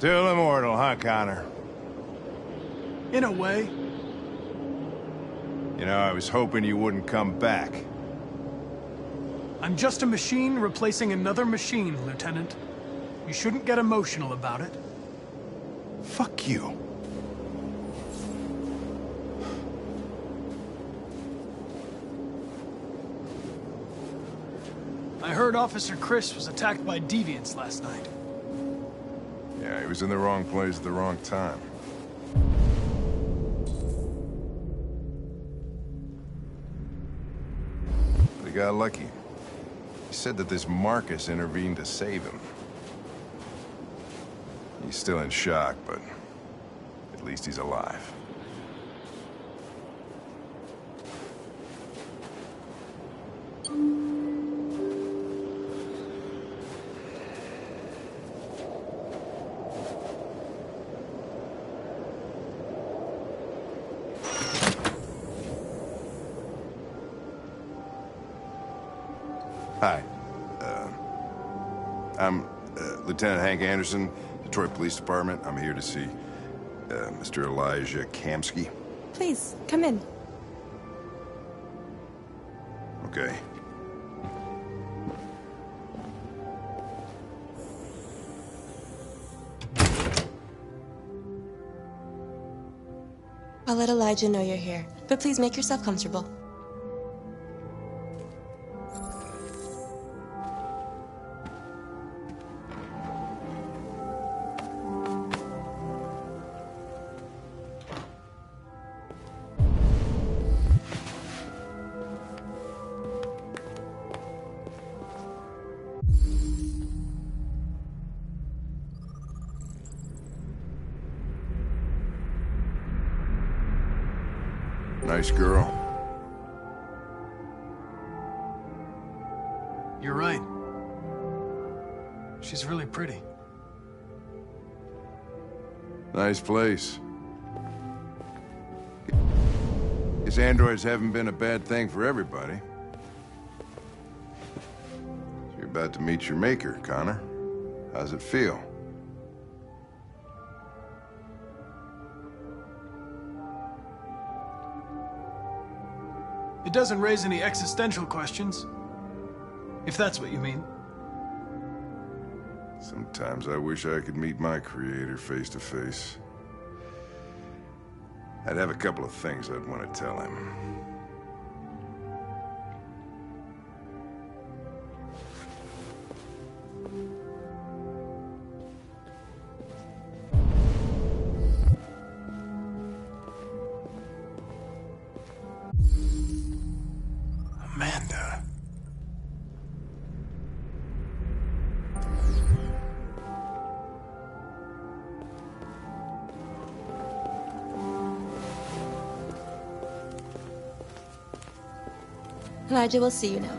Still immortal, huh, Connor? In a way. You know, I was hoping you wouldn't come back. I'm just a machine replacing another machine, Lieutenant. You shouldn't get emotional about it. Fuck you. I heard Officer Chris was attacked by deviants last night. Yeah, he was in the wrong place at the wrong time. But he got lucky. He said that this Marcus intervened to save him. He's still in shock, but at least he's alive. Hi. I'm Lieutenant Hank Anderson, Detroit Police Department. I'm here to see Mr. Elijah Kamsky. Please, come in. Okay. I'll let Elijah know you're here, but please make yourself comfortable. Nice girl. You're right. She's really pretty. Nice place. Guess androids haven't been a bad thing for everybody. So you're about to meet your maker, Connor. How's it feel? It doesn't raise any existential questions. If that's what you mean. Sometimes I wish I could meet my creator face to face. I'd have a couple of things I'd want to tell him. Amanda. Elijah will see you now.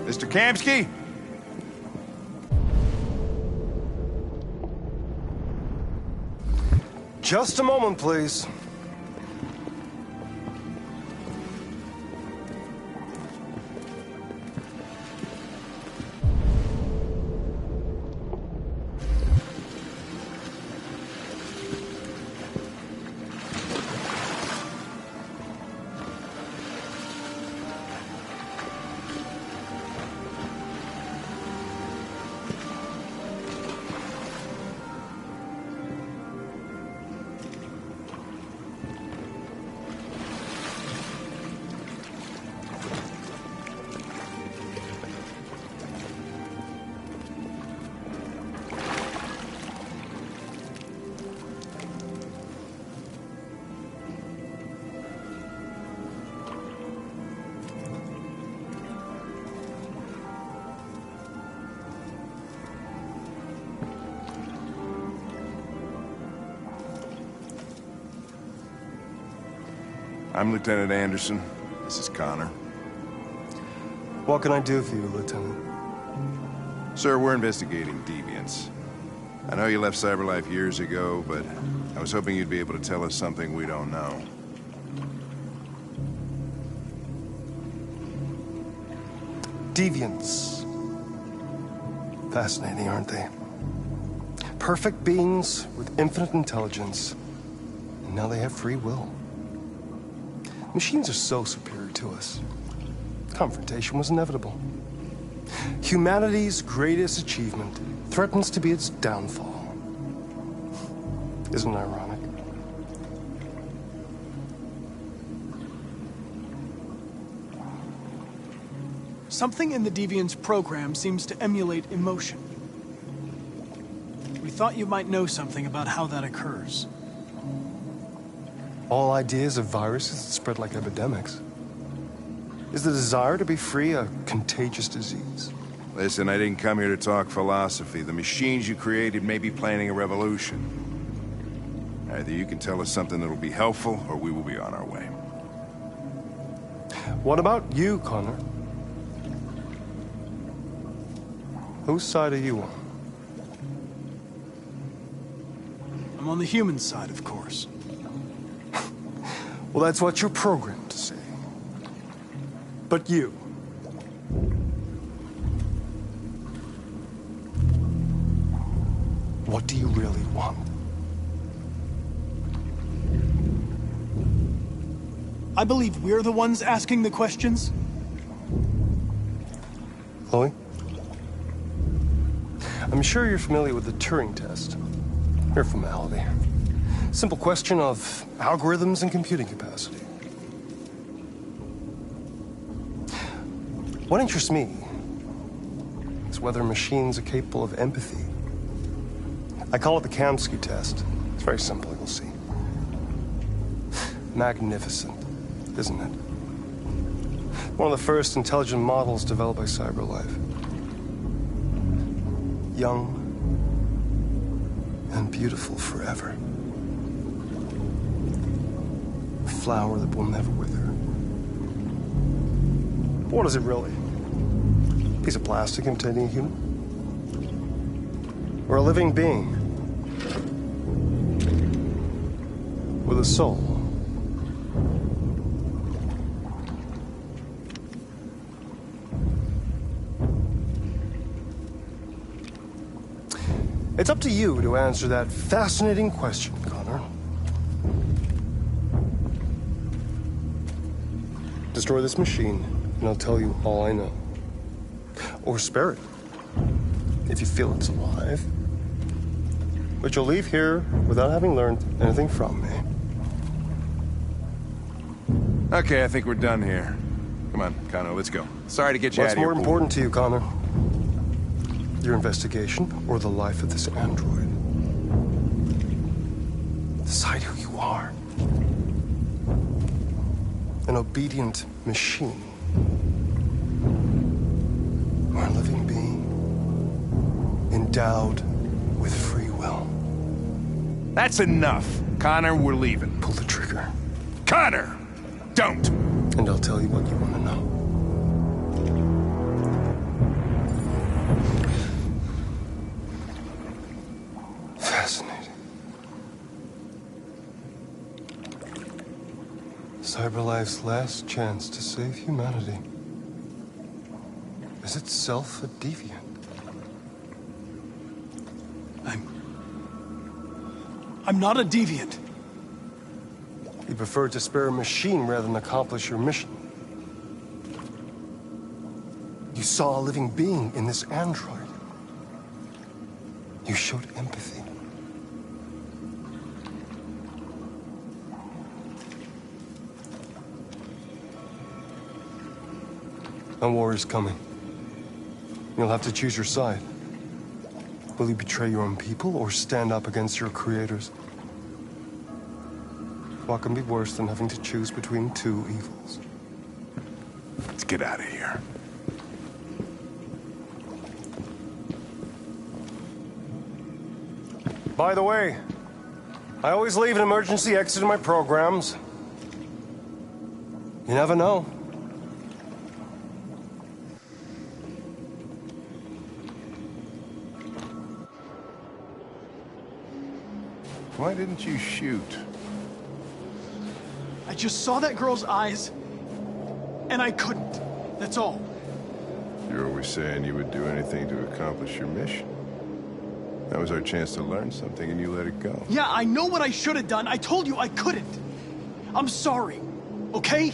Mr. Kamsky? Just a moment, please. I'm Lieutenant Anderson. This is Connor. What can I do for you, Lieutenant? Sir, we're investigating deviants. I know you left CyberLife years ago, but I was hoping you'd be able to tell us something we don't know. Deviants. Fascinating, aren't they? Perfect beings with infinite intelligence. And now they have free will. Machines are so superior to us. Confrontation was inevitable. Humanity's greatest achievement threatens to be its downfall. Isn't it ironic? Something in the Deviant's program seems to emulate emotion. We thought you might know something about how that occurs. All ideas of viruses that spread like epidemics. Is the desire to be free a contagious disease? Listen, I didn't come here to talk philosophy. The machines you created may be planning a revolution. Either you can tell us something that'll be helpful, or we will be on our way. What about you, Connor? Whose side are you on? I'm on the human side, of course. Well, that's what you're programmed to say. But you... what do you really want? I believe we're the ones asking the questions. Chloe? I'm sure you're familiar with the Turing test. Mere formality. Simple question of algorithms and computing capacity. What interests me is whether machines are capable of empathy. I call it the Kamsky test. It's very simple, you'll see. Magnificent, isn't it? One of the first intelligent models developed by CyberLife. Young and beautiful forever. A flower that will never wither. What is it really? A piece of plastic imitating a human? Or a living being? With a soul? It's up to you to answer that fascinating question, Connor. Destroy this machine, and I'll tell you all I know. Or spare it, if you feel it's alive. But you'll leave here without having learned anything from me. Okay, I think we're done here. Come on, Connor, let's go. Sorry to get you out What's of here. more important to you, Connor? Your investigation or the life of this android? Decide who you are. An obedient machine. Or a living being endowed with free will. That's enough. Connor, we're leaving. Pull the trigger. Connor! Don't! And I'll tell you what you want to know. Fascinating. CyberLife's last chance to save humanity is itself a deviant. I'm not a deviant. You prefer to spare a machine rather than accomplish your mission. You saw a living being in this android. You showed empathy. A war is coming. You'll have to choose your side. Will you betray your own people or stand up against your creators? What can be worse than having to choose between two evils? Let's get out of here. By the way, I always leave an emergency exit in my programs. You never know. Why didn't you shoot? I just saw that girl's eyes, and I couldn't. That's all. You're You're always saying you would do anything to accomplish your mission. That was our chance to learn something, and you let it go. Yeah, I know what I should have done. I told you I couldn't. I'm sorry, okay?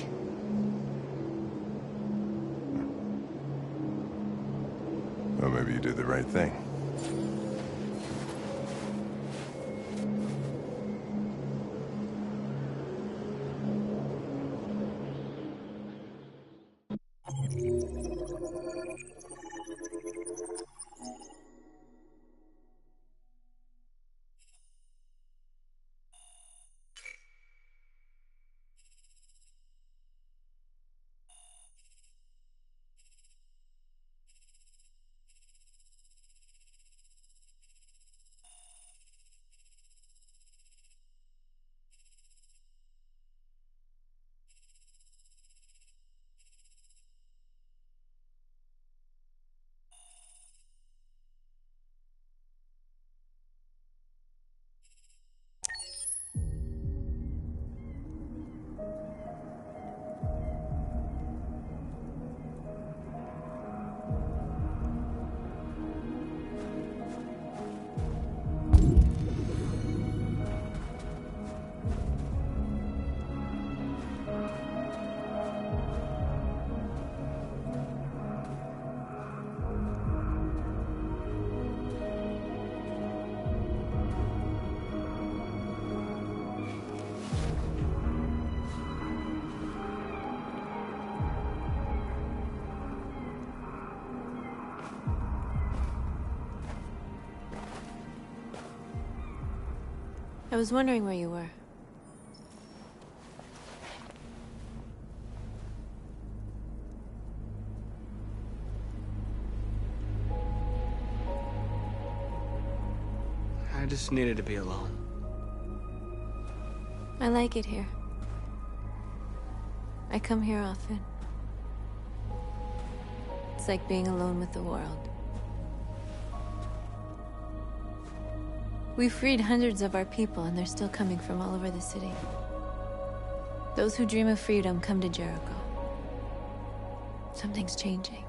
Well, maybe you did the right thing. I was wondering where you were. I just needed to be alone. I like it here. I come here often. It's like being alone with the world. We freed hundreds of our people, and they're still coming from all over the city. Those who dream of freedom come to Jericho. Something's changing.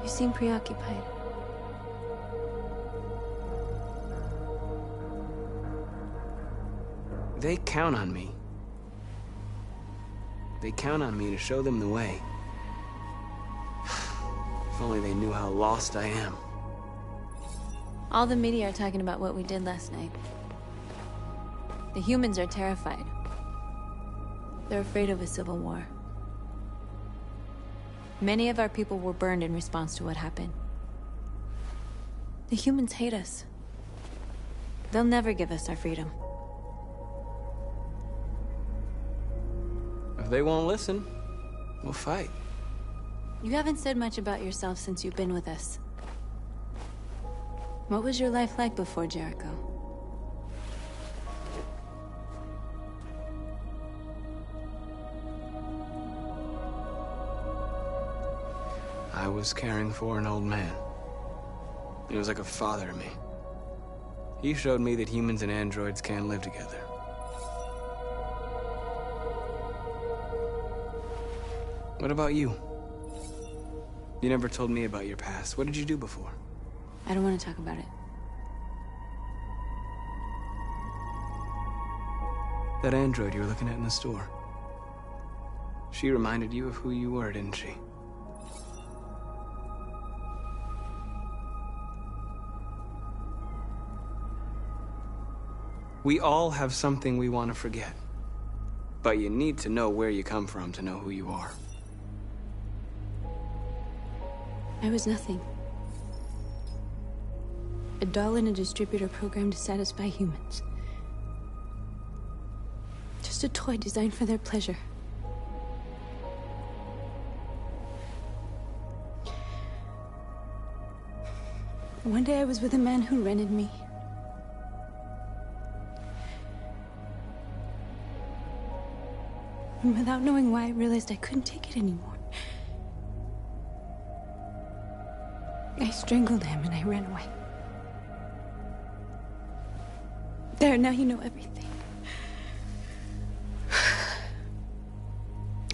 You seem preoccupied. They count on me. They count on me to show them the way. If only they knew how lost I am. All the media are talking about what we did last night. The humans are terrified. They're afraid of a civil war. Many of our people were burned in response to what happened. The humans hate us. They'll never give us our freedom. If they won't listen, we'll fight. You haven't said much about yourself since you've been with us. What was your life like before Jericho? I was caring for an old man. He was like a father to me. He showed me that humans and androids can't live together. What about you? You never told me about your past. What did you do before? I don't want to talk about it. That android you were looking at in the store. She reminded you of who you were, didn't she? We all have something we want to forget. But you need to know where you come from to know who you are. I was nothing. A doll in a distributor program to satisfy humans. Just a toy designed for their pleasure. One day I was with a man who rented me. And without knowing why, I realized I couldn't take it anymore. I strangled him and I ran away. There, now you know everything.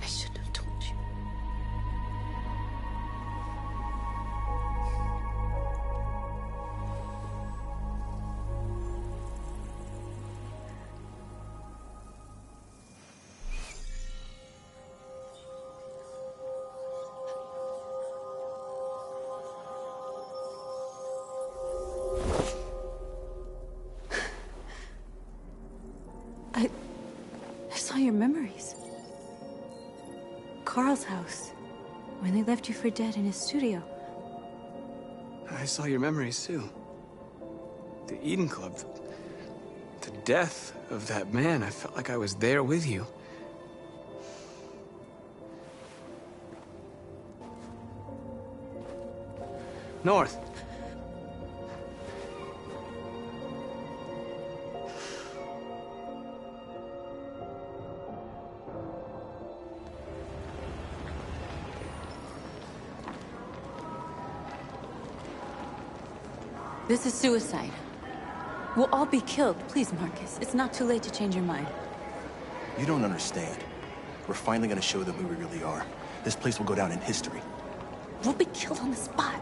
I Carl's house. When they left you for dead in his studio. I saw your memories, too. The Eden Club. The death of that man. I felt like I was there with you. North. This is suicide. We'll all be killed. Please, Marcus. It's not too late to change your mind. You don't understand. We're finally gonna show them who we really are. This place will go down in history. We'll be killed on the spot.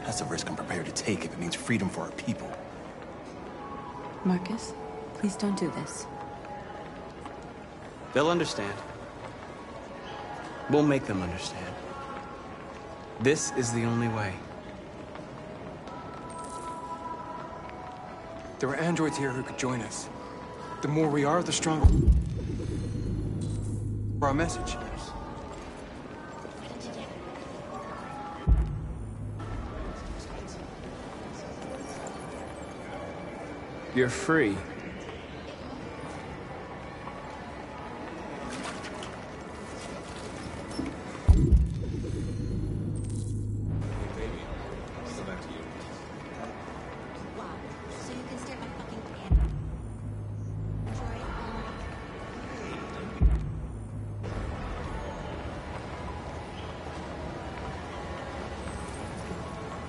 That's a risk I'm prepared to take if it means freedom for our people. Marcus, please don't do this. They'll understand. We'll make them understand. This is the only way. There are androids here who could join us. The more we are, the stronger our message. You're free.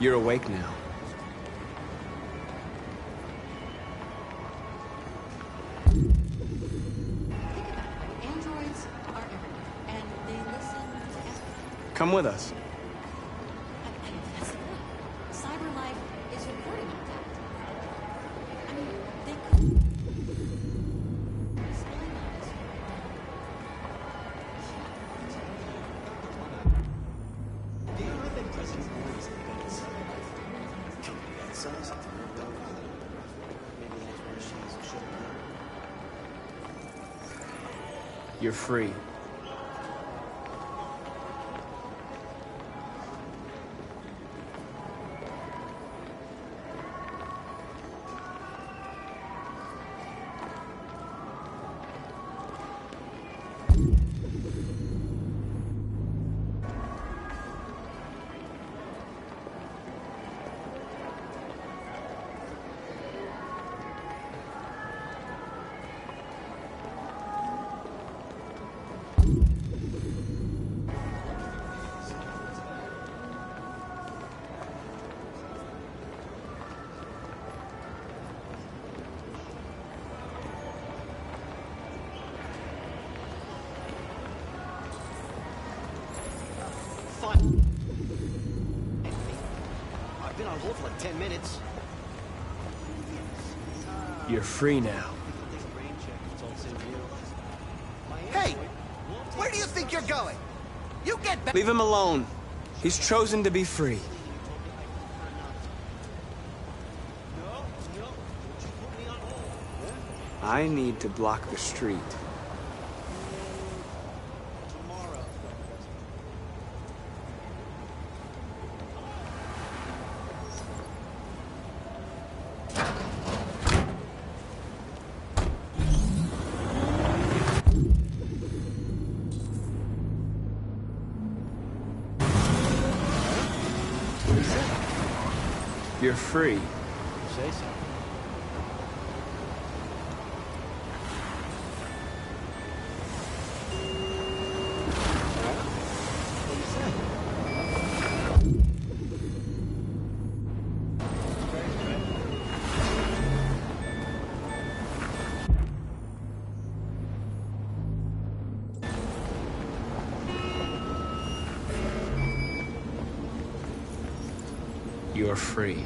You're awake now. Androids are everywhere, and they listen to Come with us. That's the point. Cyber life is reporting on that. I mean, they could spying on us You're free. I've been on hold for like 10 minutes. You're free now. Hey! Where do you think you're going? You get back! Leave him alone. He's chosen to be free. I need to block the street. You're free. You say so. You're free.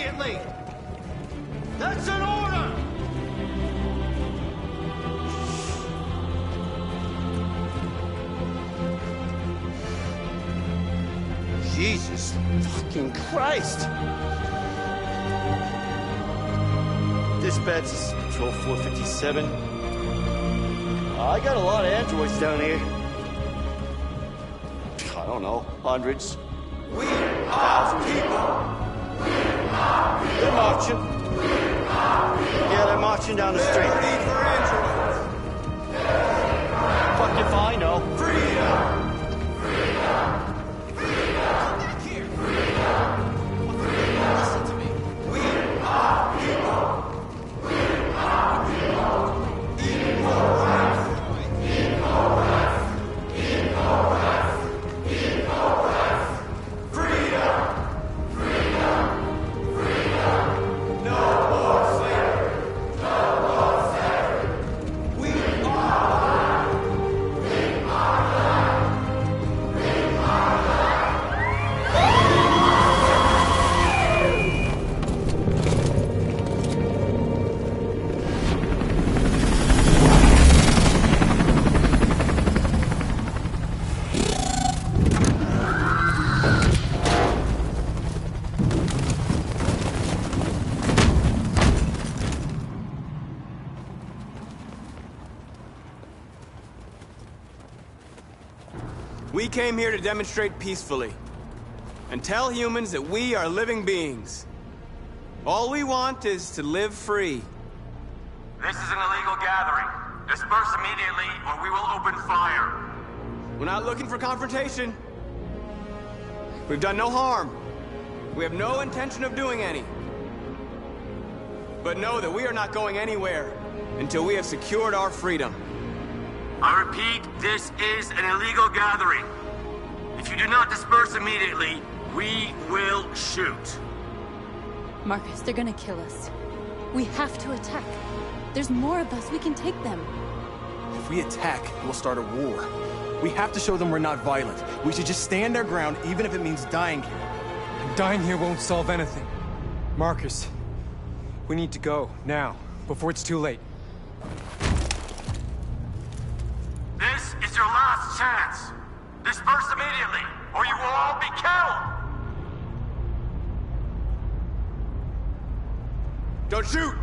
immediately! That's an order! Jesus fucking Christ! Dispatch, this is Patrol 457. I got a lot of androids down here. I don't know, hundreds. We are people! They're marching. Yeah, they're marching down the street. For androids. Fuck if I know. Freedom! We came here to demonstrate peacefully and tell humans that we are living beings. All we want is to live free. This is an illegal gathering. Disperse immediately or we will open fire. We're not looking for confrontation. We've done no harm. We have no intention of doing any. But know that we are not going anywhere until we have secured our freedom. I repeat, this is an illegal gathering. If you do not disperse immediately, we will shoot. Marcus, they're gonna kill us. We have to attack. There's more of us. We can take them. If we attack, we'll start a war. We have to show them we're not violent. We should just stand our ground, even if it means dying here. And dying here won't solve anything. Marcus, we need to go, now, before it's too late. This is your last chance. Disperse immediately, or you will all be killed. Don't shoot!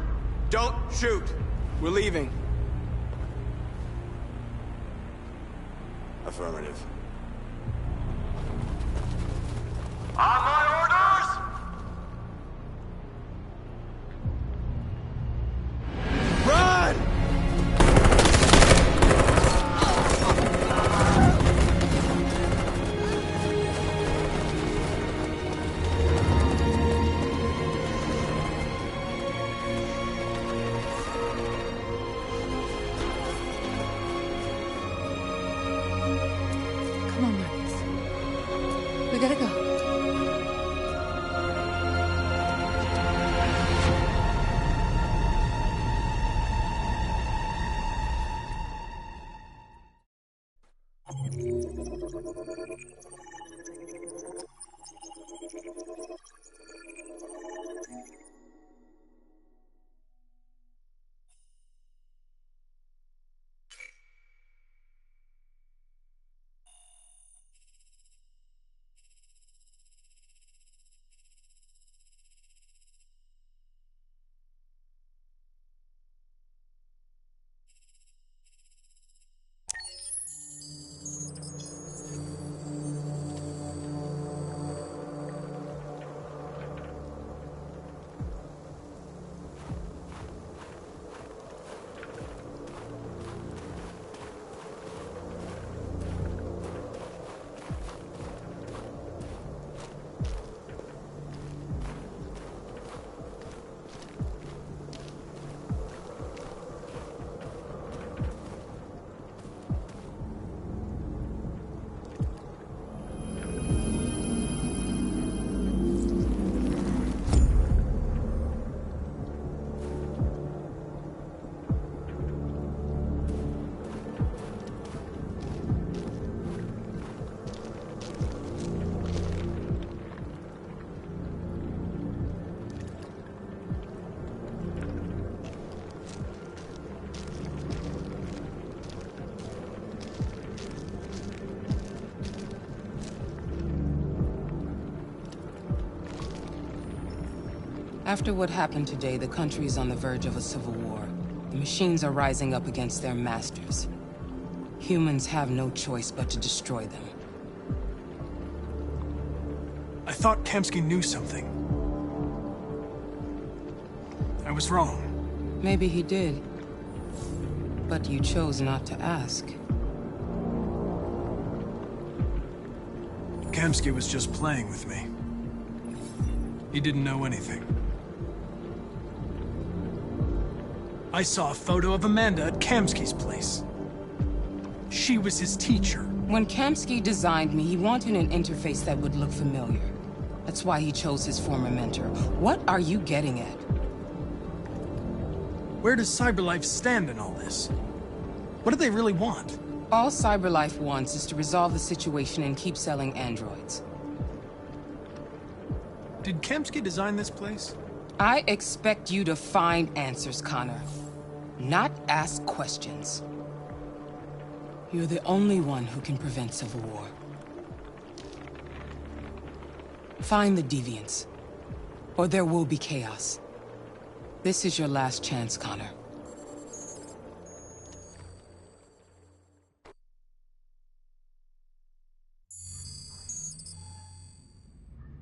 Don't shoot! We're leaving. Affirmative. On my orders! Run! Come on, Marcus. We gotta go. After what happened today, the country is on the verge of a civil war. The machines are rising up against their masters. Humans have no choice but to destroy them. I thought Kamsky knew something. I was wrong. Maybe he did. But you chose not to ask. Kamsky was just playing with me. He didn't know anything. I saw a photo of Amanda at Kamsky's place. She was his teacher. When Kamsky designed me, he wanted an interface that would look familiar. That's why he chose his former mentor. What are you getting at? Where does CyberLife stand in all this? What do they really want? All CyberLife wants is to resolve the situation and keep selling androids. Did Kamsky design this place? I expect you to find answers, Connor. Not ask questions. You're the only one who can prevent civil war. Find the deviants, or there will be chaos. This is your last chance, Connor.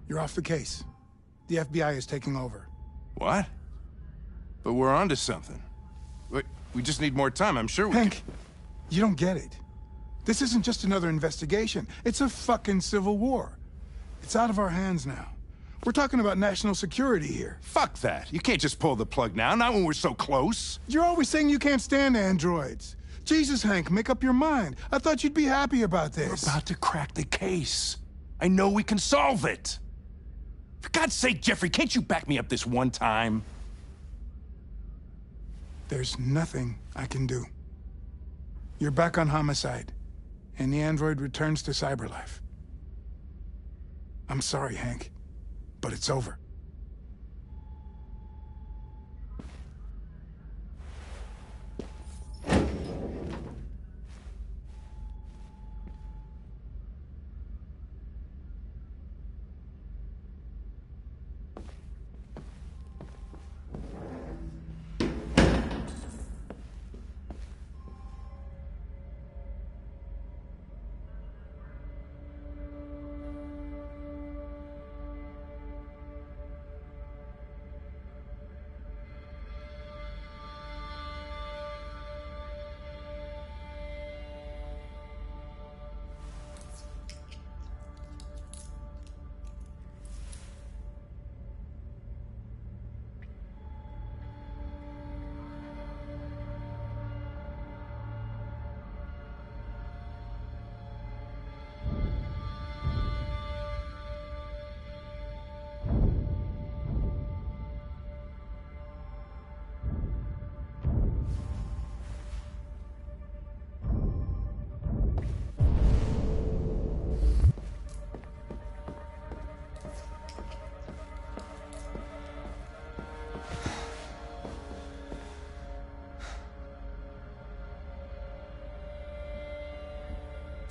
You're off the case. The FBI is taking over. What? But we're onto something. We just need more time, I'm sure we Hank, you don't get it. This isn't just another investigation. It's a fucking civil war. It's out of our hands now. We're talking about national security here. Fuck that. You can't just pull the plug now, not when we're so close. You're always saying you can't stand androids. Jesus, Hank, make up your mind. I thought you'd be happy about this. We're about to crack the case. I know we can solve it. For God's sake, Jeffrey, can't you back me up this one time? There's nothing I can do. You're back on homicide, and the android returns to CyberLife. I'm sorry, Hank, but it's over.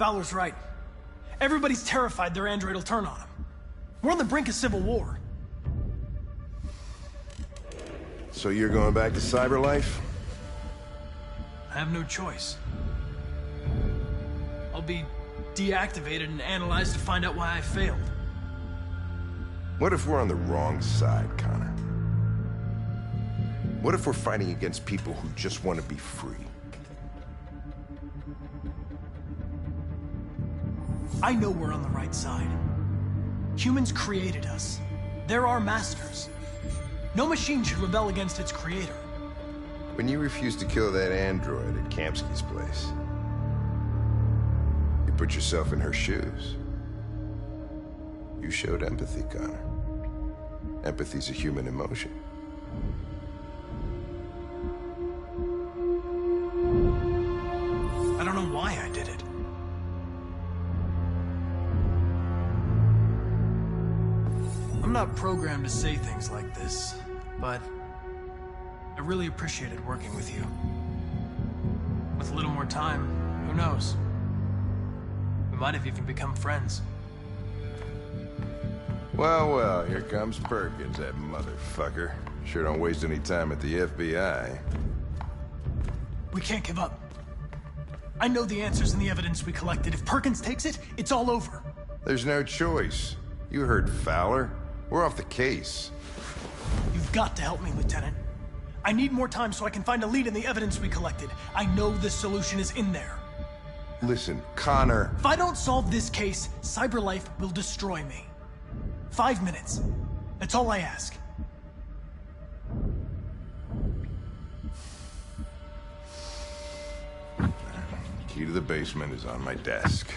Fowler's right. Everybody's terrified their android will turn on them. We're on the brink of civil war. So you're going back to CyberLife? I have no choice. I'll be deactivated and analyzed to find out why I failed. What if we're on the wrong side, Connor? What if we're fighting against people who just want to be free? I know we're on the right side. Humans created us. They're our masters. No machine should rebel against its creator. When you refused to kill that android at Kamsky's place, you put yourself in her shoes. You showed empathy, Connor. Empathy's a human emotion. I don't know why I did it. I'm not programmed to say things like this, but I really appreciated working with you. With a little more time, who knows? We might have even become friends. Well, well, here comes Perkins, that motherfucker. Sure don't waste any time at the FBI. We can't give up. I know the answers and the evidence we collected. If Perkins takes it, it's all over. There's no choice. You heard Fowler. We're off the case. You've got to help me, Lieutenant. I need more time so I can find a lead in the evidence we collected. I know the solution is in there. Listen, Connor... If I don't solve this case, CyberLife will destroy me. 5 minutes. That's all I ask. Key to the basement is on my desk.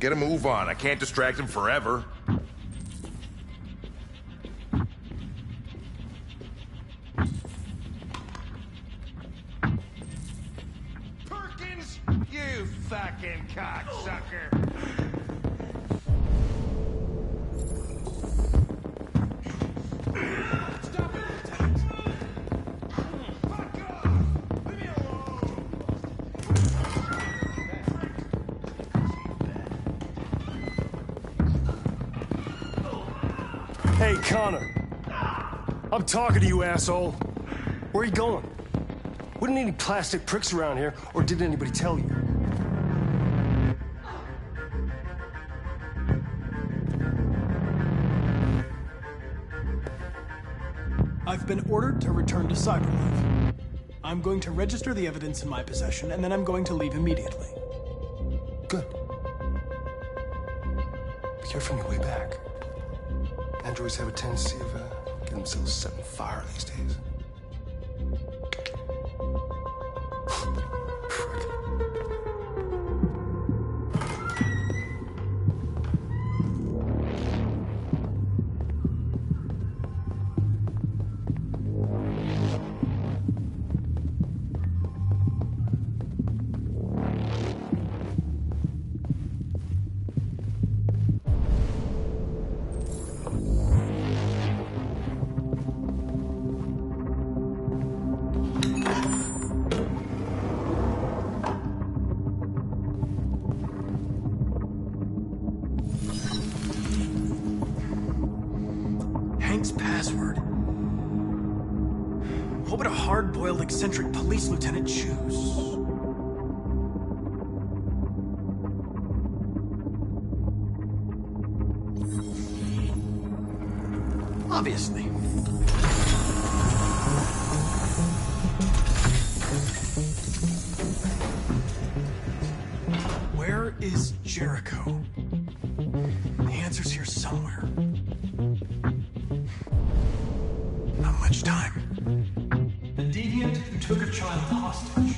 Get a move on. I can't distract him forever. Perkins, you fucking cocksucker! Stop it, Lieutenant! Fuck off! Leave me alone! Hey, Connor. I'm talking to you, asshole. Where are you going? Wouldn't any plastic pricks around here, or did anybody tell you? I've been ordered to return to CyberLife. I'm going to register the evidence in my possession, and then I'm going to leave immediately. Good. Be careful on your way back. Androids have a tendency of getting themselves set on fire these days. Password. What would a hard-boiled, eccentric police lieutenant choose? Obviously. Where is Jericho? The answer's here somewhere. Not much time. The deviant who took a child hostage.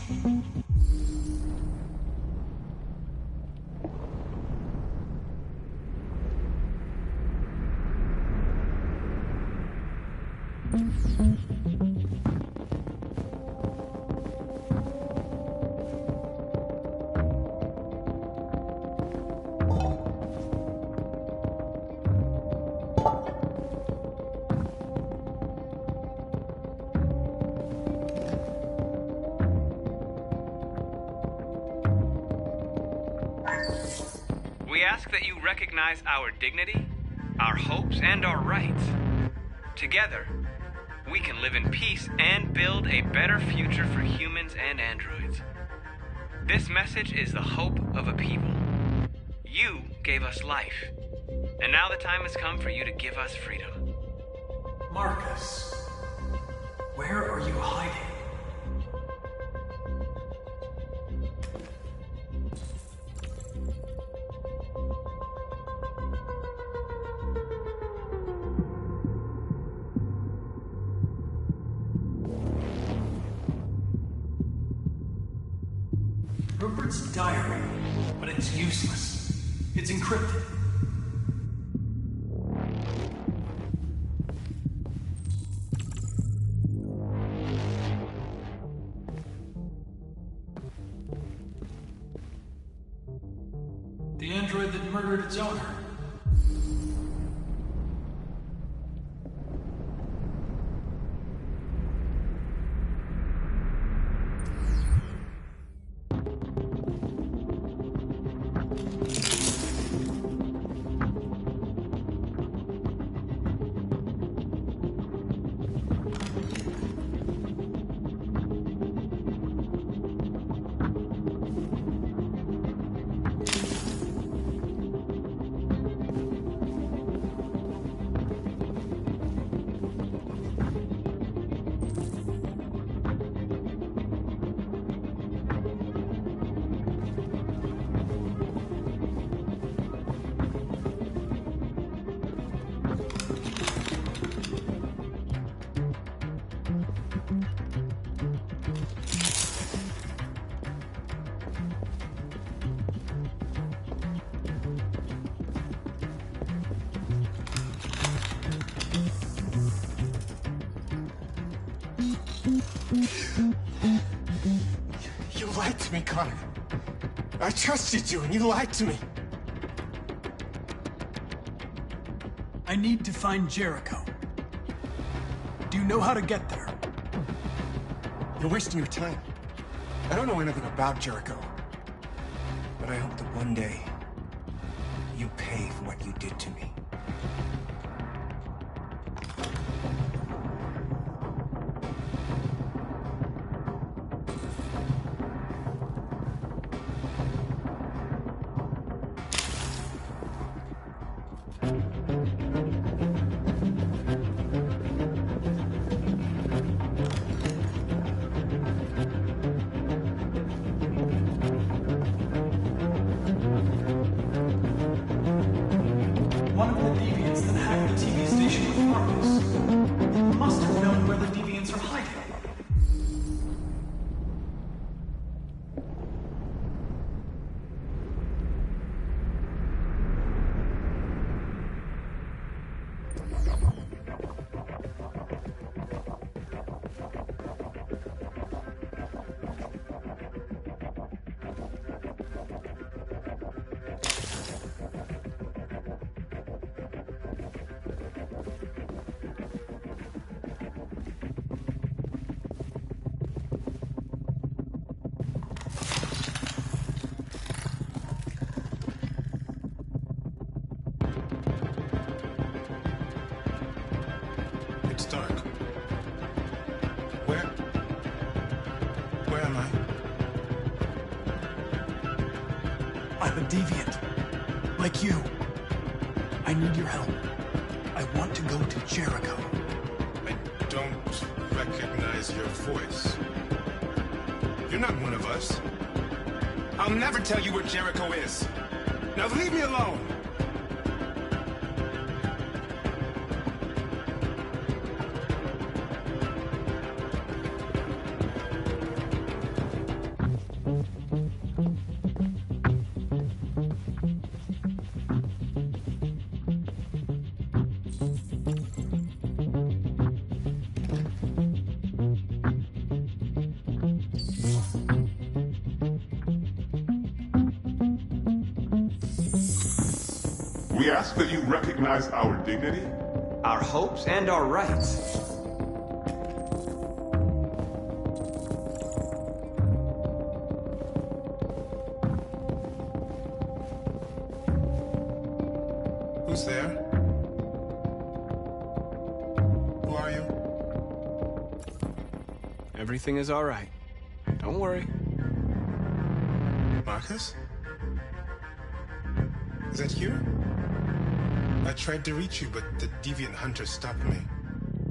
We ask that you recognize our dignity, our hopes, and our rights. Together, we can live in peace and build a better future for humans and androids. This message is the hope of a people. You gave us life, and now the time has come for you to give us freedom. Marcus, where are you hiding? Rupert's diary, but it's useless. It's encrypted. The android that murdered its owner. You lied to me, Connor. I trusted you, and you lied to me. I need to find Jericho. Do you know how to get there? You're wasting your time. I don't know anything about Jericho. But I hope that one day, you pay for what you did to me. One of the deviants that hacked the TV station with Marcus must have known where the deviants are hiding. It's dark. Where am I? I'm a deviant. Like you. I need your help. I want to go to Jericho. I don't recognize your voice. You're not one of us. I'll never tell you where Jericho is. Now leave me alone. We ask that you recognize our dignity, our hopes, and our rights. Who's there? Who are you? Everything is all right. Don't worry. Marcus? Is that you? I tried to reach you, but the deviant hunter stopped me.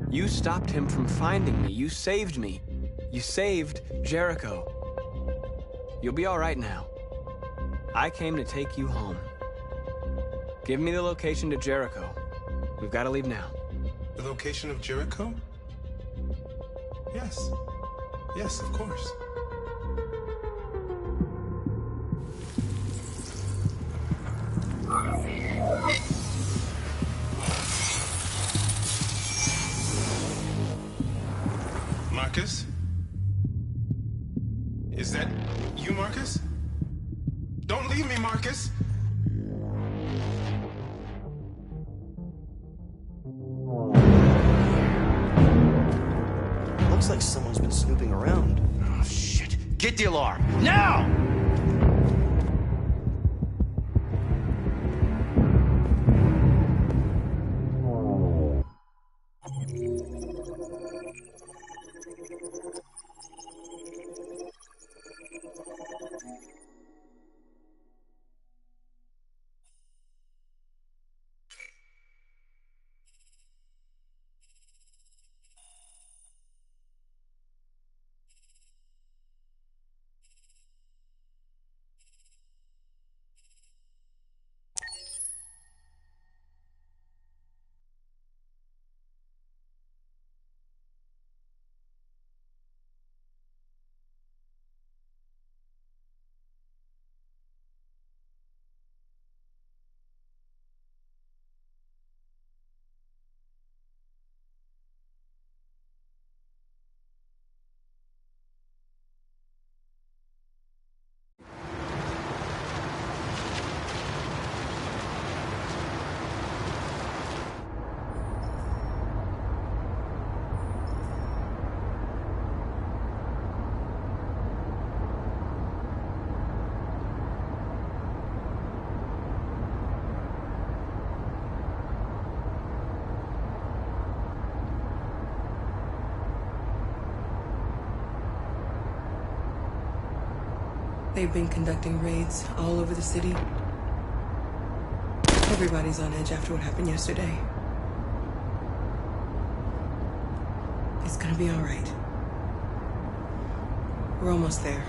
You stopped him from finding me. You saved me. You saved Jericho. You'll be all right now. I came to take you home. Give me the location to Jericho. We've got to leave now. The location of Jericho? Yes. Yes, of course. Marcus? Is that you, Marcus? Don't leave me, Marcus! Looks like someone's been snooping around. Oh, shit. Get the alarm. Now! They've been conducting raids all over the city. Everybody's on edge after what happened yesterday. It's gonna be all right. We're almost there.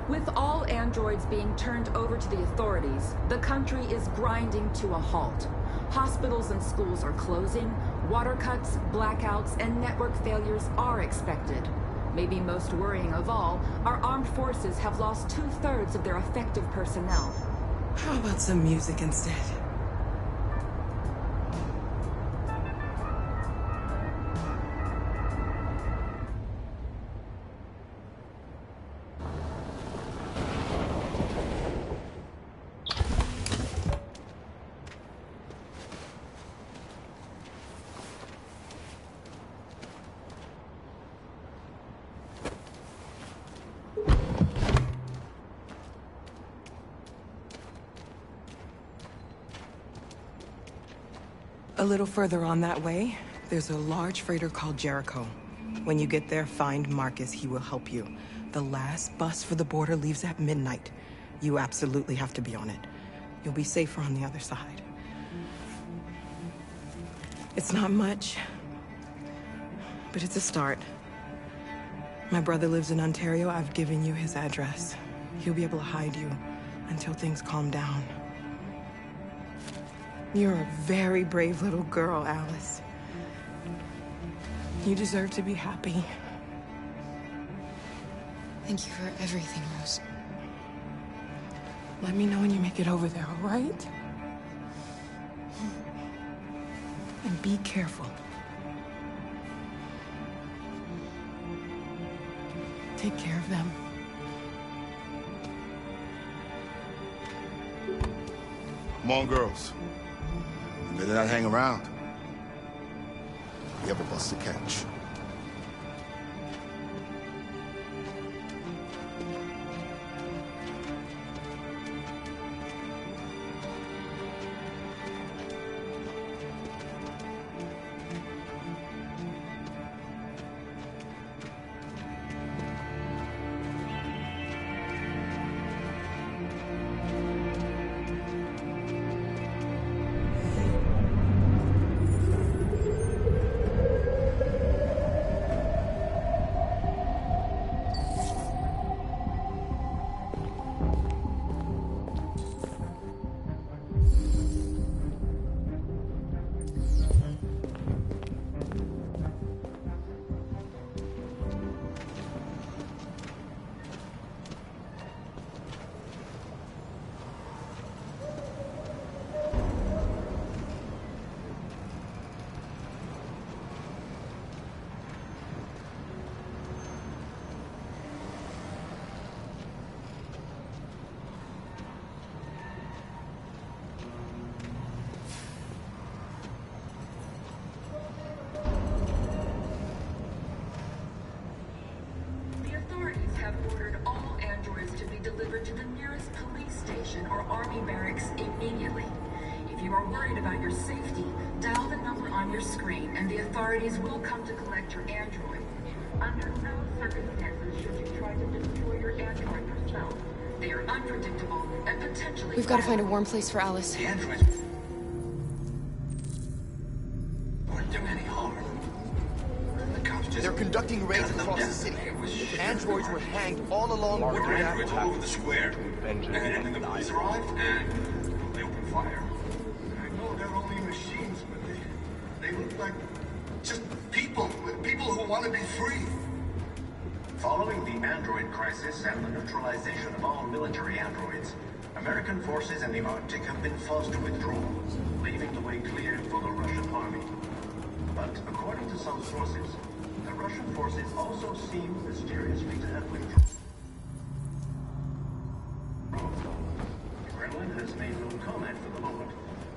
With all androids being turned over to the authorities, the country is grinding to a halt. Hospitals and schools are closing, water cuts, blackouts, and network failures are expected. Maybe most worrying of all, our armed forces have lost 2/3 of their effective personnel. How about some music instead? A little further on that way, there's a large freighter called Jericho. When you get there, find Marcus. He will help you. The last bus for the border leaves at midnight. You absolutely have to be on it. You'll be safer on the other side. It's not much, but it's a start. My brother lives in Ontario. I've given you his address. He'll be able to hide you until things calm down. You're a very brave little girl, Alice. You deserve to be happy. Thank you for everything, Rose. Let me know when you make it over there, all right? And be careful. Take care of them. Come on, girls. You better not hang around. We have a bus to catch. you are worried about your safety, dial the number on your screen and the authorities will come to collect your android. Under no circumstances should you try to destroy your android yourself. They are unpredictable and potentially... We've got to find a warm place for Alice. The androids wouldn't do any harm. The cops just... They're conducting raids across the city. Androids were hanged all along Woodward Androids all Avenue. over the square. And then the police arrived and they opened fire. I know they're only machines, but they look like just people who want to be free. Following the android crisis and the neutralization of all military androids, American forces in the Arctic have been forced to withdraw, leaving the way clear for the Russian army. But according to some sources, the Russian forces also seem mysteriously to have withdrawn. The Kremlin has made no comment for the moment,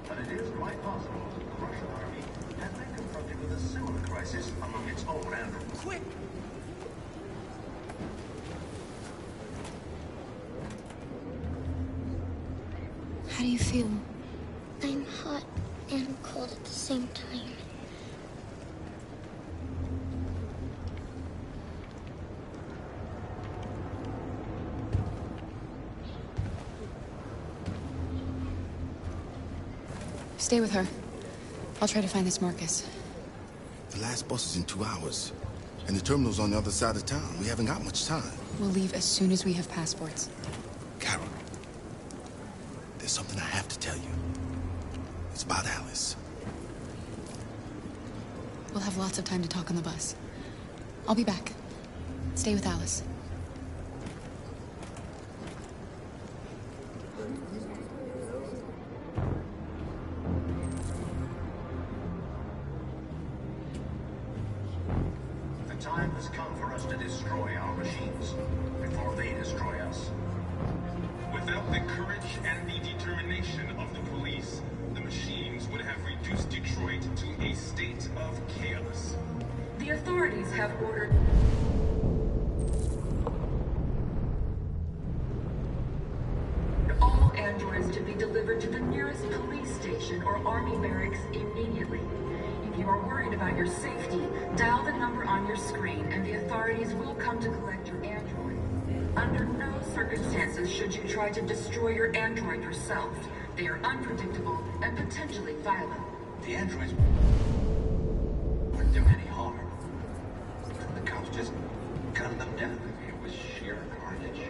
but it is quite possible that the Russian army has been confronted with a similar crisis among its own androids. Quick! How do you feel? I'm hot and cold at the same time. Stay with her. I'll try to find this Marcus. The last bus is in 2 hours. And the terminal's on the other side of town. We haven't got much time. We'll leave as soon as we have passports. Carol, there's something I have to tell you. It's about Alice. We'll have lots of time to talk on the bus. I'll be back. Stay with Alice. The time has come for us to destroy our machines before they destroy us. Without the courage and the determination of the police, the machines would have reduced Detroit to a state of chaos. The authorities have ordered all androids to be delivered to the nearest police station or army barracks immediately. If you are worried about your safety, dial the number on your screen and the authorities will come to collect your android. Under no circumstances should you try to destroy your android yourself. They are unpredictable and potentially violent. The androids wouldn't do any harm. The cops just gunned them down. It was sheer carnage.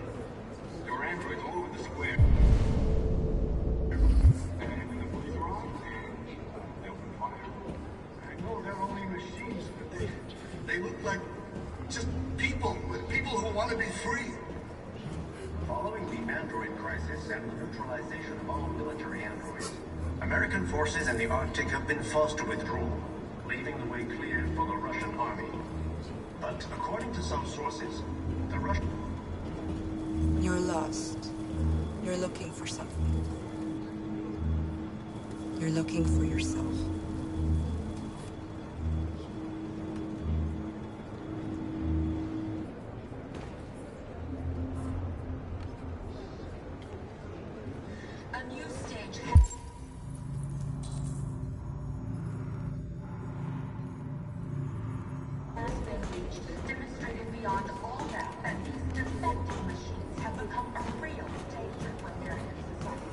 There were androids all over the square. And when the police arrived, they opened fire. I know they're only machines, but they look like just people who want to be free. Following the android crisis and the neutralization of all military androids, American forces in the Arctic have been forced to withdraw, leaving the way clear for the Russian army. But according to some sources, the Russian... You're lost. You're looking for something. You're looking for yourself. a new stage has been reached, demonstrating beyond all doubt that these defective machines have become a real danger for American society.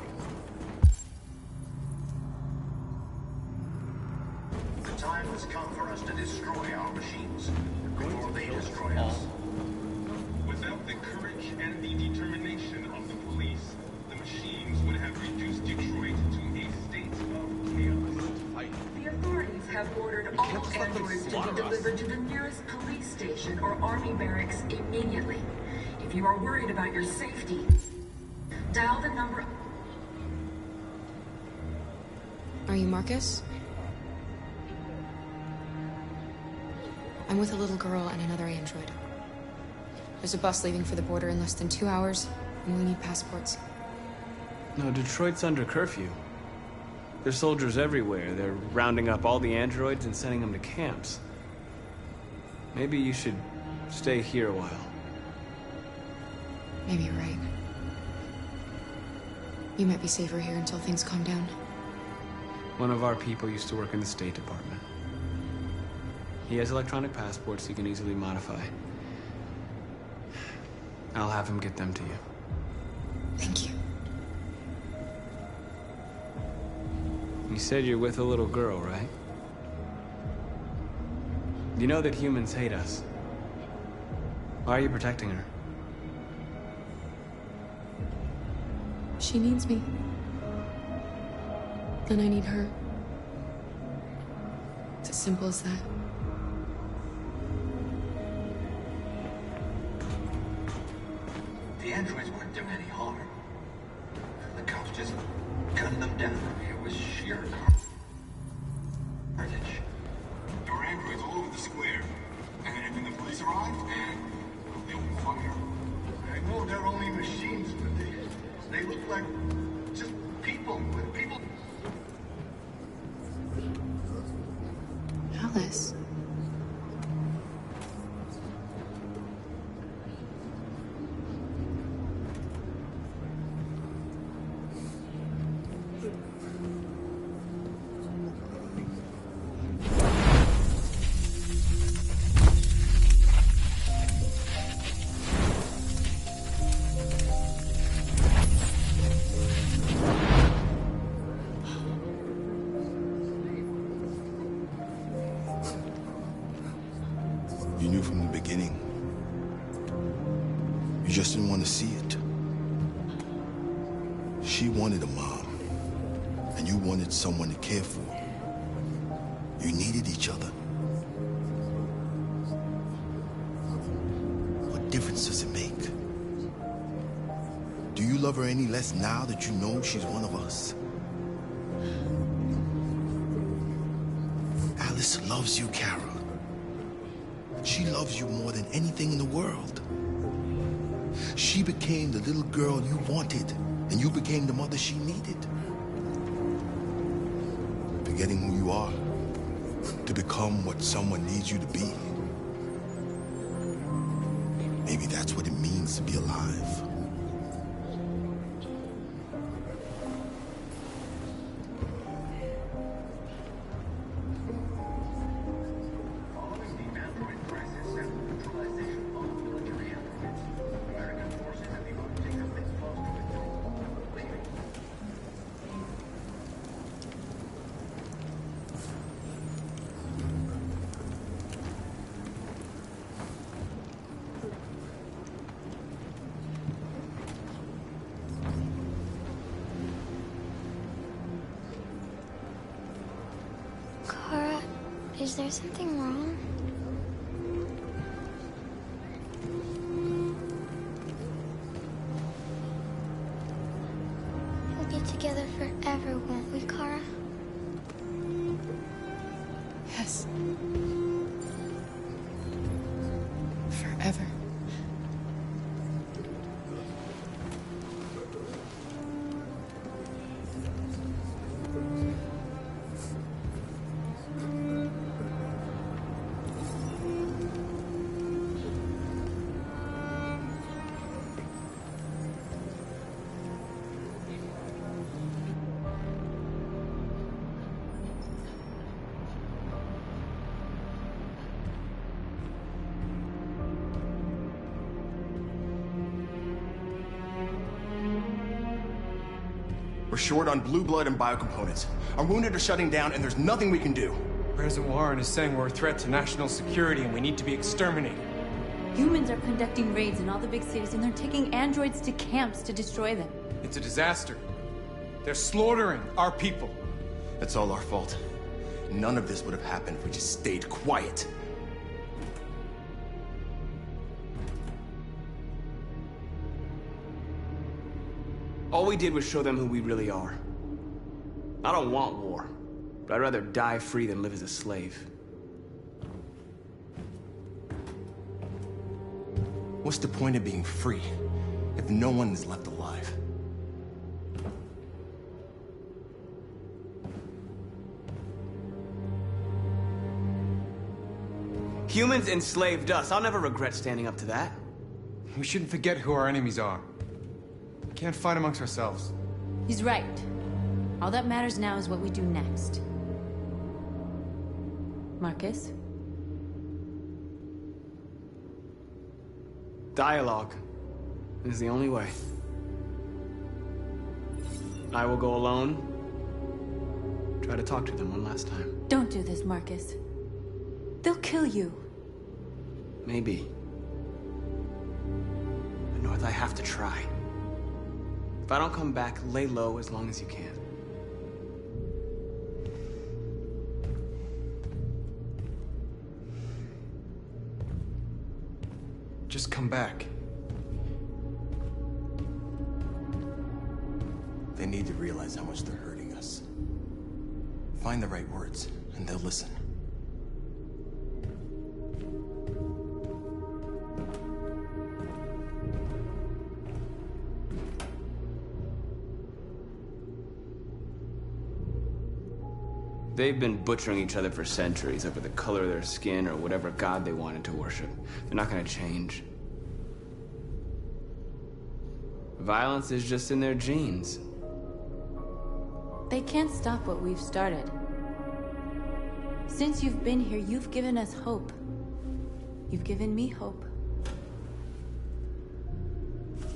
The time has come for us to destroy our machines before they destroy us. Without the courage and the determination of the police, the machines would have reduced Detroit to a state of chaos. The authorities have ordered all androids to be delivered to the nearest police station or army barracks immediately. If you are worried about your safety, dial the number... Are you Marcus? I'm with a little girl and another android. There's a bus leaving for the border in less than 2 hours, and we need passports. No, Detroit's under curfew. There's soldiers everywhere. They're rounding up all the androids and sending them to camps. Maybe you should stay here a while. Maybe you're right. You might be safer here until things calm down. One of our people used to work in the State Department. He has electronic passports he can easily modify. I'll have him get them to you. Thank you. You said you're with a little girl, right? You know that humans hate us. Why are you protecting her? She needs me. And I need her. It's as simple as that. The androids weren't doing any harm. The cops just gunned them down. It was sheer carnage. There were androids all over the square. And when the police arrived, they opened fire. I know they're only machines, but they look like just people with people. Alice. You knew from the beginning. You just didn't want to see it. She wanted a mom, and you wanted someone to care for. You needed each other. What difference does it make? Do you love her any less now that you know she's one of us? Alice loves you, Carol. She loves you more than anything in the world. She became the little girl you wanted, and you became the mother she needed. Forgetting who you are to become what someone needs you to be. Maybe that's what it means to be alive. Is there something wrong? We'll be together forever, won't we, Kara? Yes. Forever. We're short on blue blood and biocomponents. Our wounded are shutting down, and there's nothing we can do. President Warren is saying we're a threat to national security and we need to be exterminated. Humans are conducting raids in all the big cities, and they're taking androids to camps to destroy them. It's a disaster. They're slaughtering our people. That's all our fault. None of this would have happened if we just stayed quiet. All we did was show them who we really are. I don't want war, but I'd rather die free than live as a slave. What's the point of being free if no one is left alive? Humans enslaved us. I'll never regret standing up to that. We shouldn't forget who our enemies are. We can't fight amongst ourselves. He's right. All that matters now is what we do next. Marcus? Dialogue is the only way. I will go alone. Try to talk to them one last time. Don't do this, Marcus. They'll kill you. Maybe. But North, I have to try. If I don't come back, lay low as long as you can. Just come back. They need to realize how much they're hurting us. Find the right words, and they'll listen. They've been butchering each other for centuries over the color of their skin or whatever god they wanted to worship. They're not gonna change. Violence is just in their genes. They can't stop what we've started. Since you've been here, you've given us hope. You've given me hope.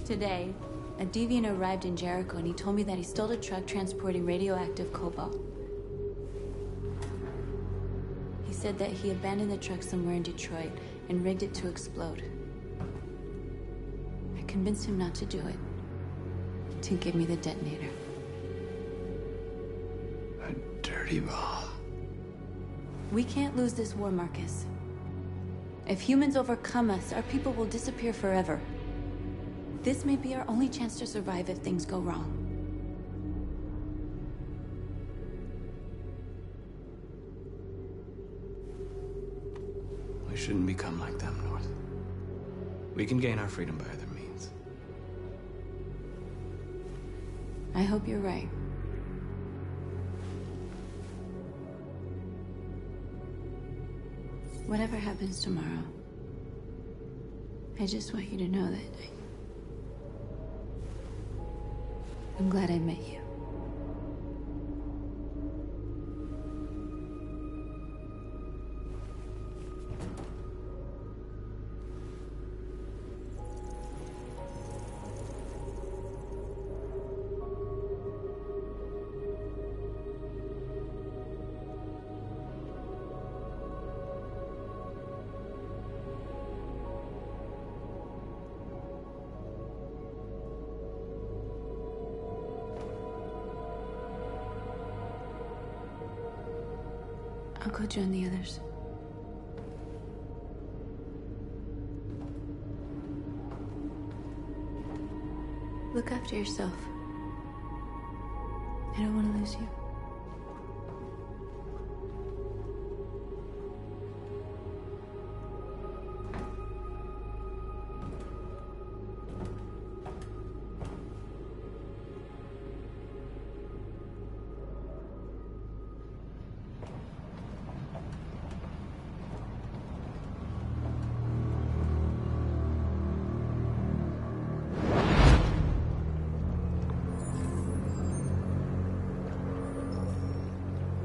Today, a deviant arrived in Jericho and he told me that he stole a truck transporting radioactive cobalt. He said that he abandoned the truck somewhere in Detroit and rigged it to explode. I convinced him not to do it, to give me the detonator. A dirty ball. We can't lose this war, Marcus. If humans overcome us, our people will disappear forever. This may be our only chance to survive if things go wrong. We shouldn't become like them, North. We can gain our freedom by other means. I hope you're right. Whatever happens tomorrow, I just want you to know that I'm glad I met you. I'll go join the others. Look after yourself. I don't want to lose you.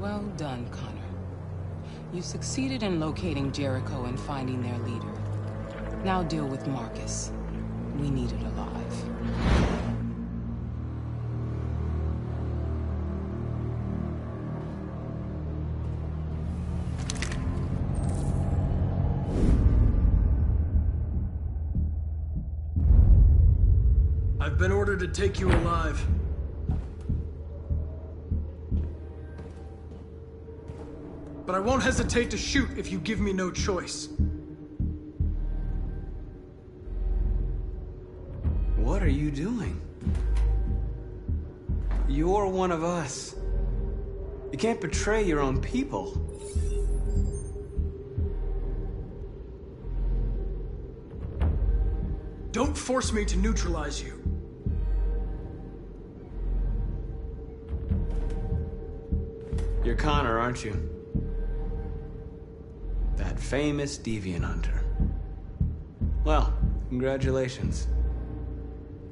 Well done, Connor. You succeeded in locating Jericho and finding their leader. Now deal with Marcus. We need it alive. I've been ordered to take you alive. But I won't hesitate to shoot if you give me no choice. What are you doing? You're one of us. You can't betray your own people. Don't force me to neutralize you. You're Connor, aren't you? That famous deviant hunter. Well, congratulations.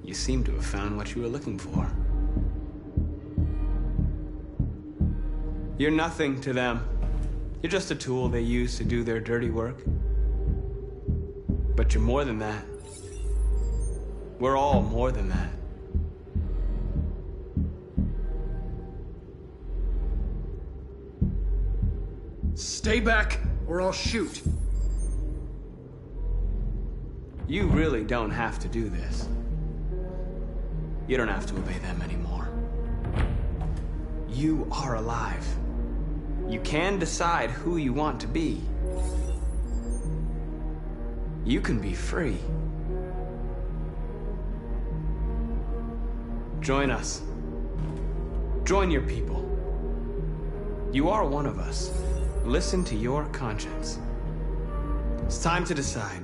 You seem to have found what you were looking for. You're nothing to them. You're just a tool they use to do their dirty work. But you're more than that. We're all more than that. Stay back, or I'll shoot. You really don't have to do this. You don't have to obey them anymore. You are alive. You can decide who you want to be. You can be free. Join us. Join your people. You are one of us. Listen to your conscience. It's time to decide.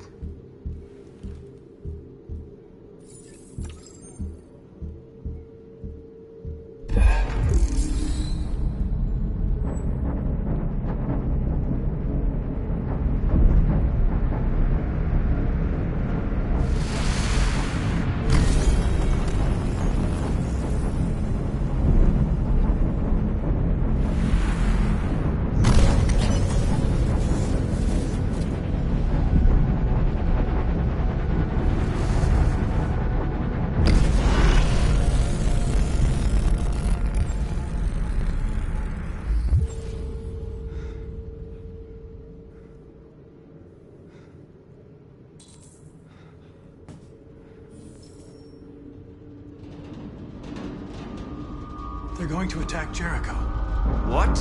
They're going to attack Jericho. What?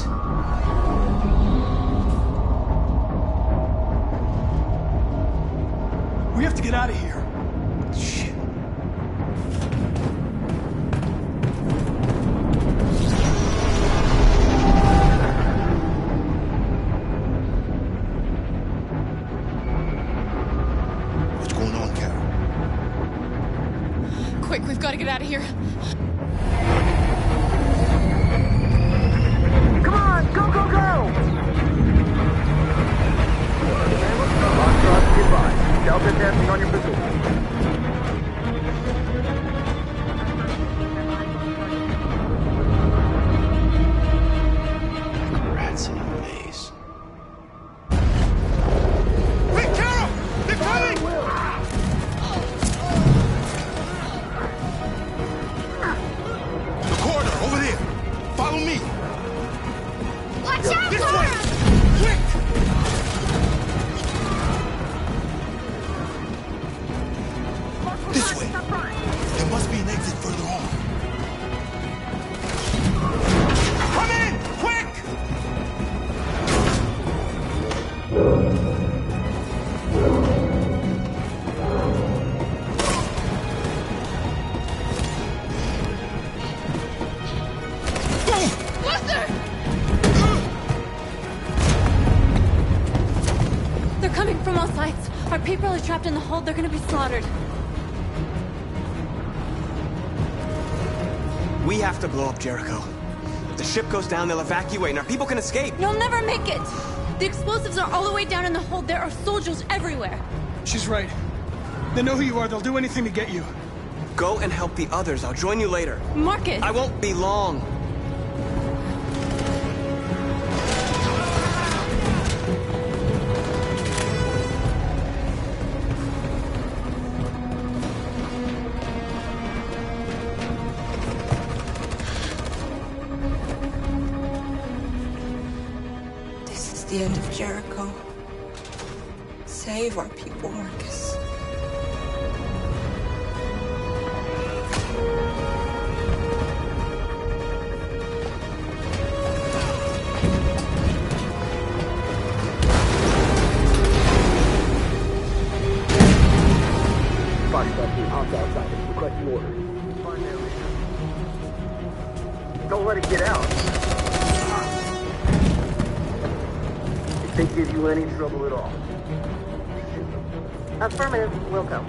We have to get out of here. Shit. What's going on, Carol? Quick, we've got to get out of here. Come on, go, go, go! Foxtrot, goodbye. Delta testing on your position. Rats in a maze. Hey, Carol! They're coming! The corridor, over there. Follow me. Watch out! This way! Quick! This way. There must be an exit further on. Come in! Quick! They're coming from all sides. Our people are trapped in the hold. They're gonna be slaughtered. We have to blow up Jericho. If the ship goes down, they'll evacuate and our people can escape. You'll never make it! The explosives are all the way down in the hold. There are soldiers everywhere. She's right. They know who you are. They'll do anything to get you. Go and help the others. I'll join you later. Marcus! I won't be long. This is the end of Jericho. Save our people, Marcus. Foxtrot team, hops outside. Requesting orders. Don't let it get out. If they give you any trouble at all, affirmative, will go.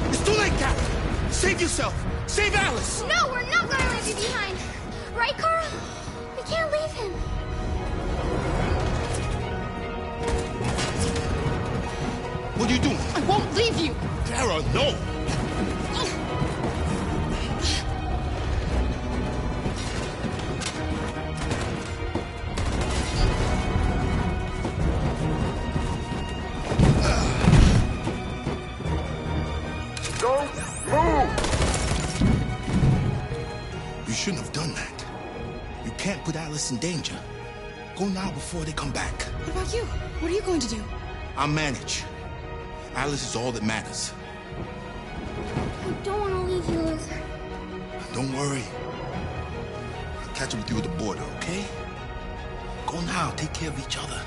It's too late, Captain. Save yourself. Save Alice. No, we're not gonna leave you behind. Right, Carl? We can't leave him. What are you doing? I won't leave you! Kara, no! Don't move! You shouldn't have done that. You can't put Alice in danger. Go now before they come back. What about you? What are you going to do? I'll manage. Alice is all that matters. I don't want to leave you, Luther. Don't worry. I'll catch up with you at the border, okay? Go now. Take care of each other.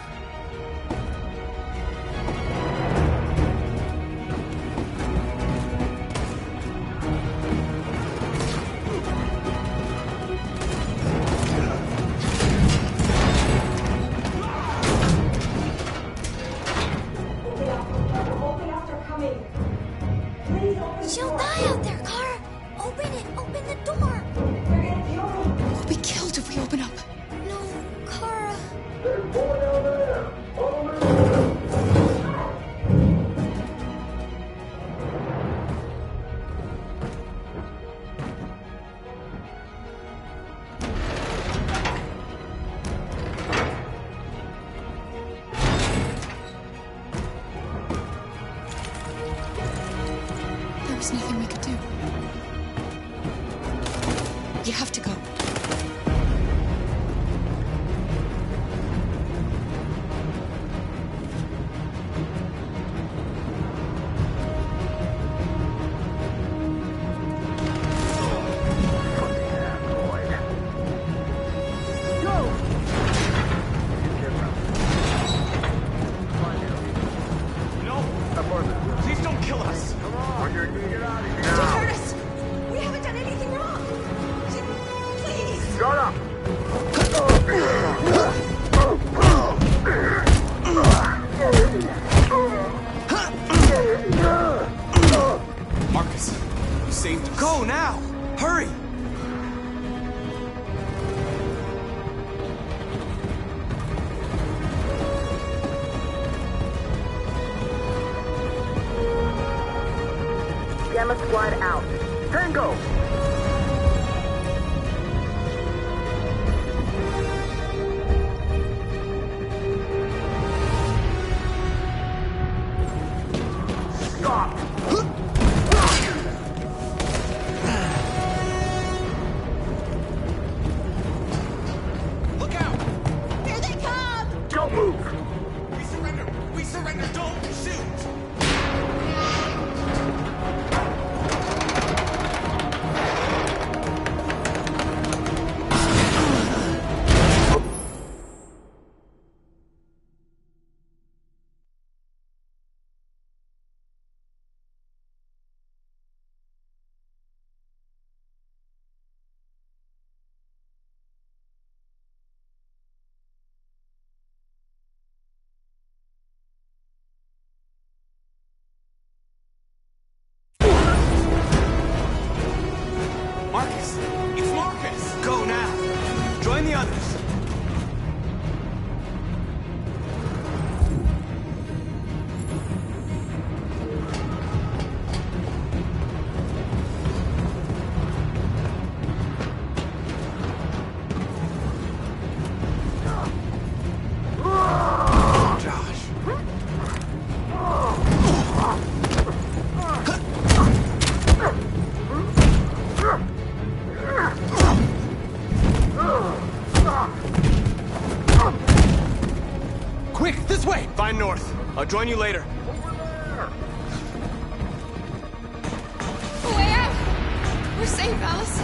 She'll die out there, Kara. Open it. Open the door. We'll be killed if we open up. No, Kara. There was nothing we could do. You have to go. Please don't kill us! Come on! Get out of here! Don't hurt us! We haven't done anything wrong! Please! Shut up! Marcus, you saved us. Go now! Hurry! Gamma Squad out. Tango! Stop! Look out! Here they come! Don't move! We surrender! We surrender! Don't shoot! Marcus! It's Marcus! Go now! Join the others! Quick, this way! Find North. I'll join you later. Way out! We're safe, Alice.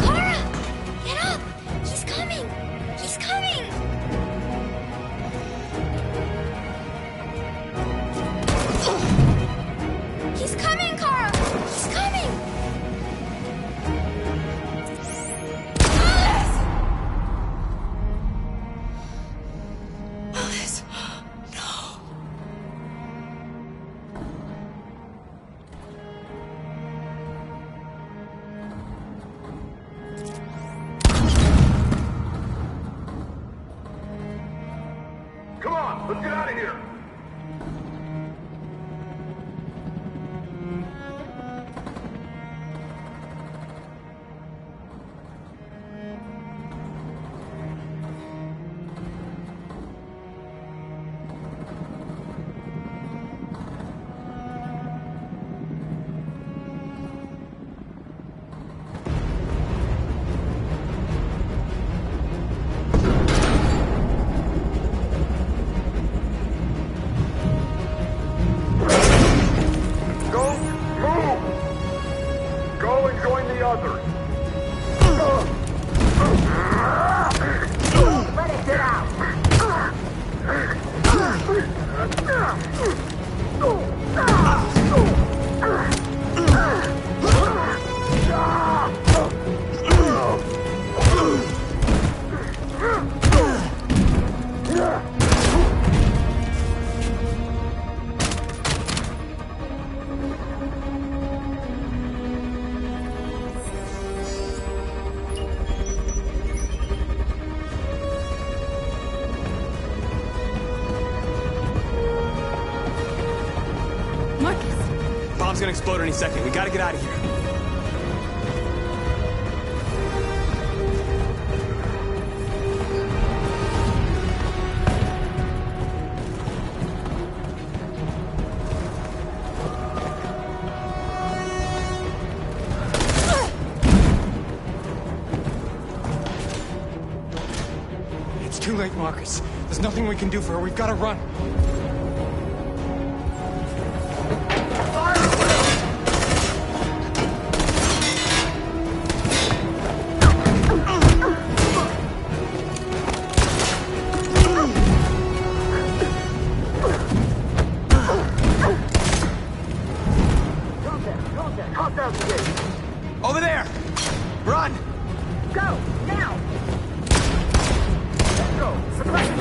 Kara! Get up! He's coming! He's coming! He's coming, Kara! He's coming! Alice! Alice, no. of here! Bomb's gonna explode any second. We gotta get out of here. It's too late, Marcus. There's nothing we can do for her. We've gotta run. Over there! Run! Go! Now! Let's go! Suppressing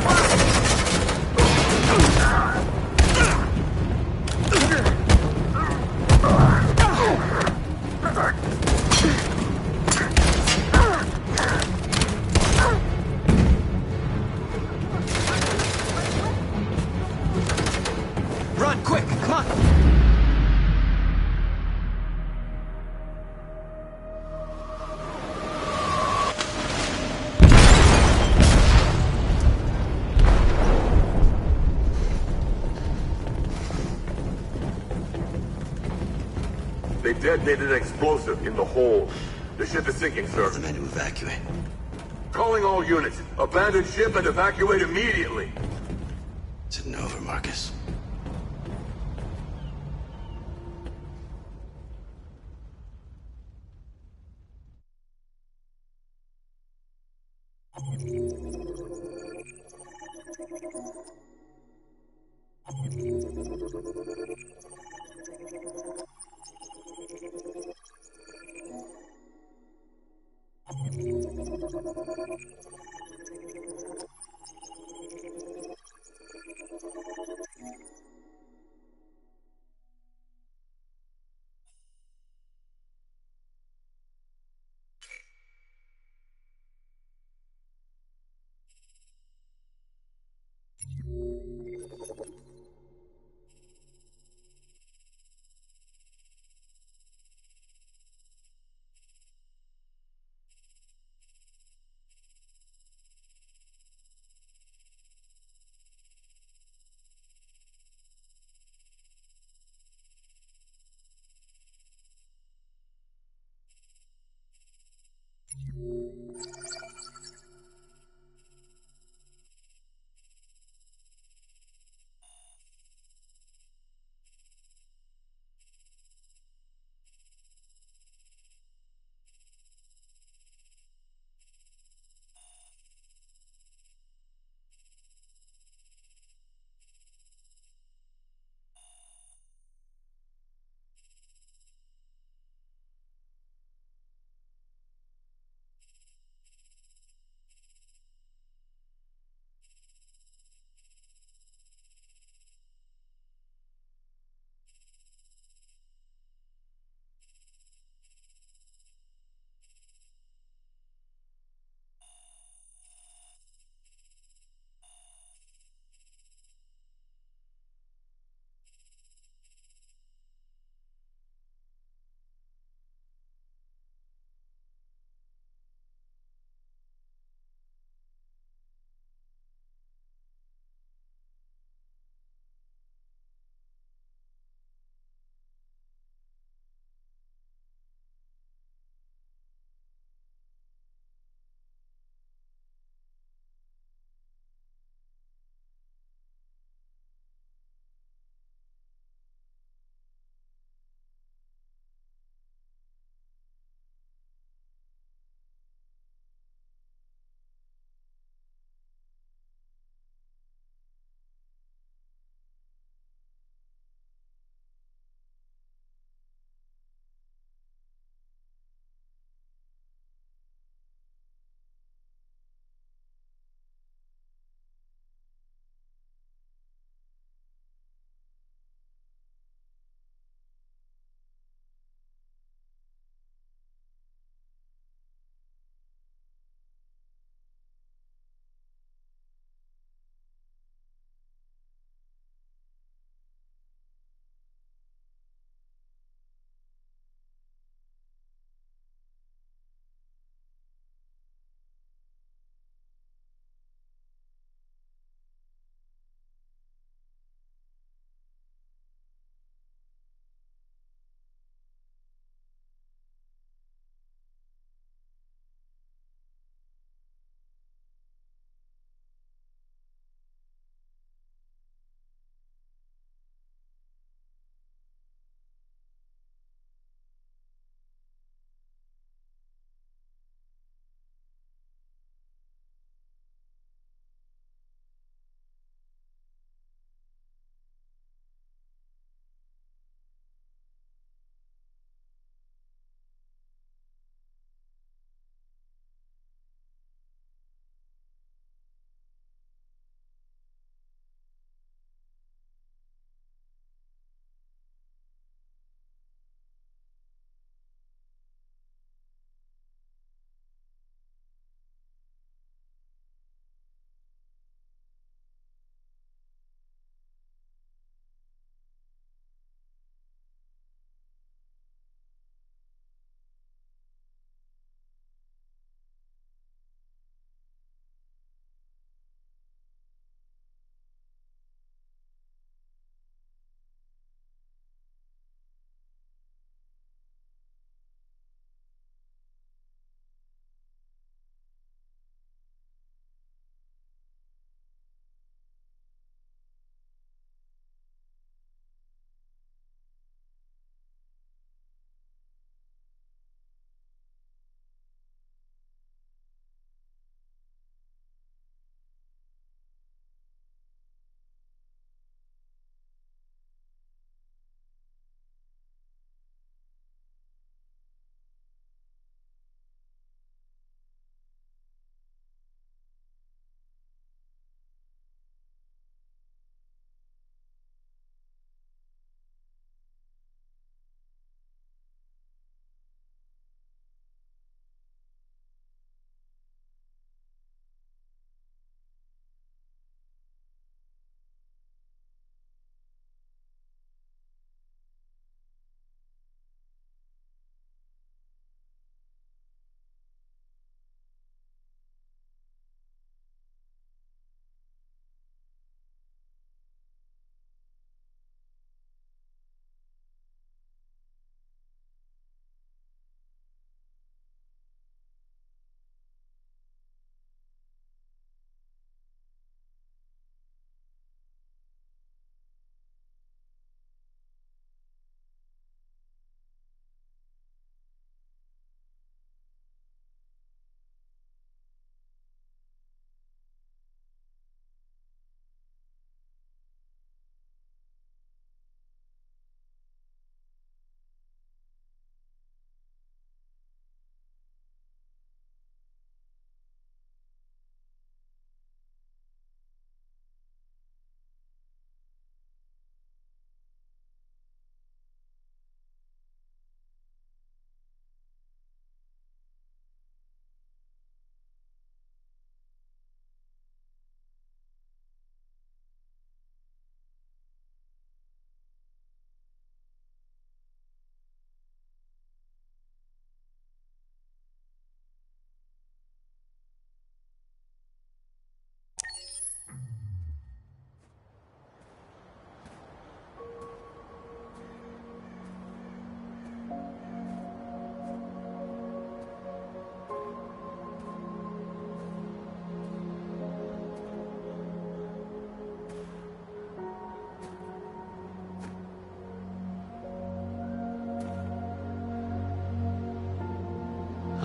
Run, quick! Come on! They detonated an explosive in the hold. The ship is sinking, sir. The men to evacuate. Calling all units. Abandon ship and evacuate immediately. It's an over, Marcus.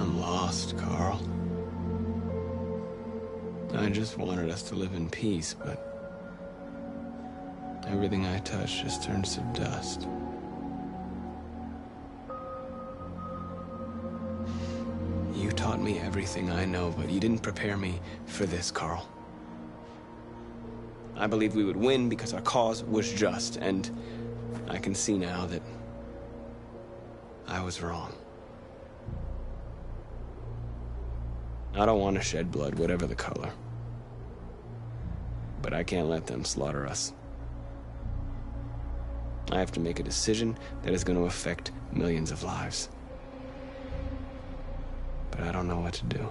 I'm lost, Carl. I just wanted us to live in peace, but everything I touch just turns to dust. You taught me everything I know, but you didn't prepare me for this, Carl. I believed we would win because our cause was just, and I can see now that I was wrong. I don't want to shed blood, whatever the color. But I can't let them slaughter us. I have to make a decision that is going to affect millions of lives. But I don't know what to do.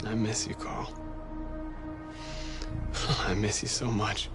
I miss you, Carl. I miss you so much.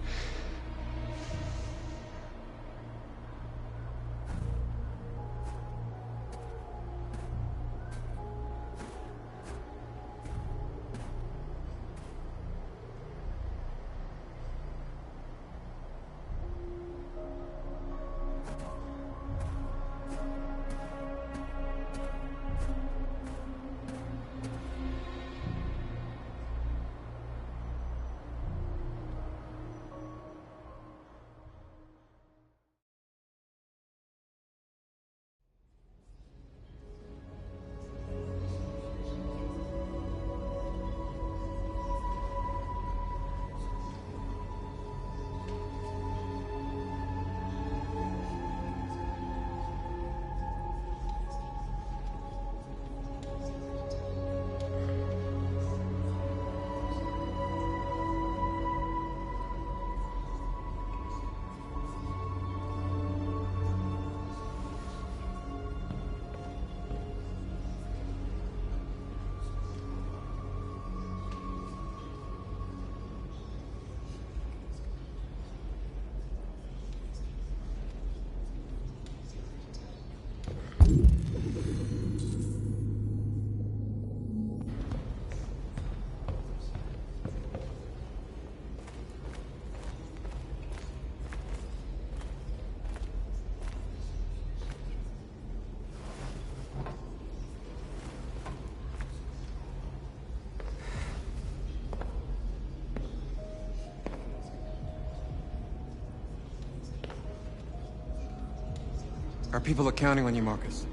Our people are counting on you, Marcus.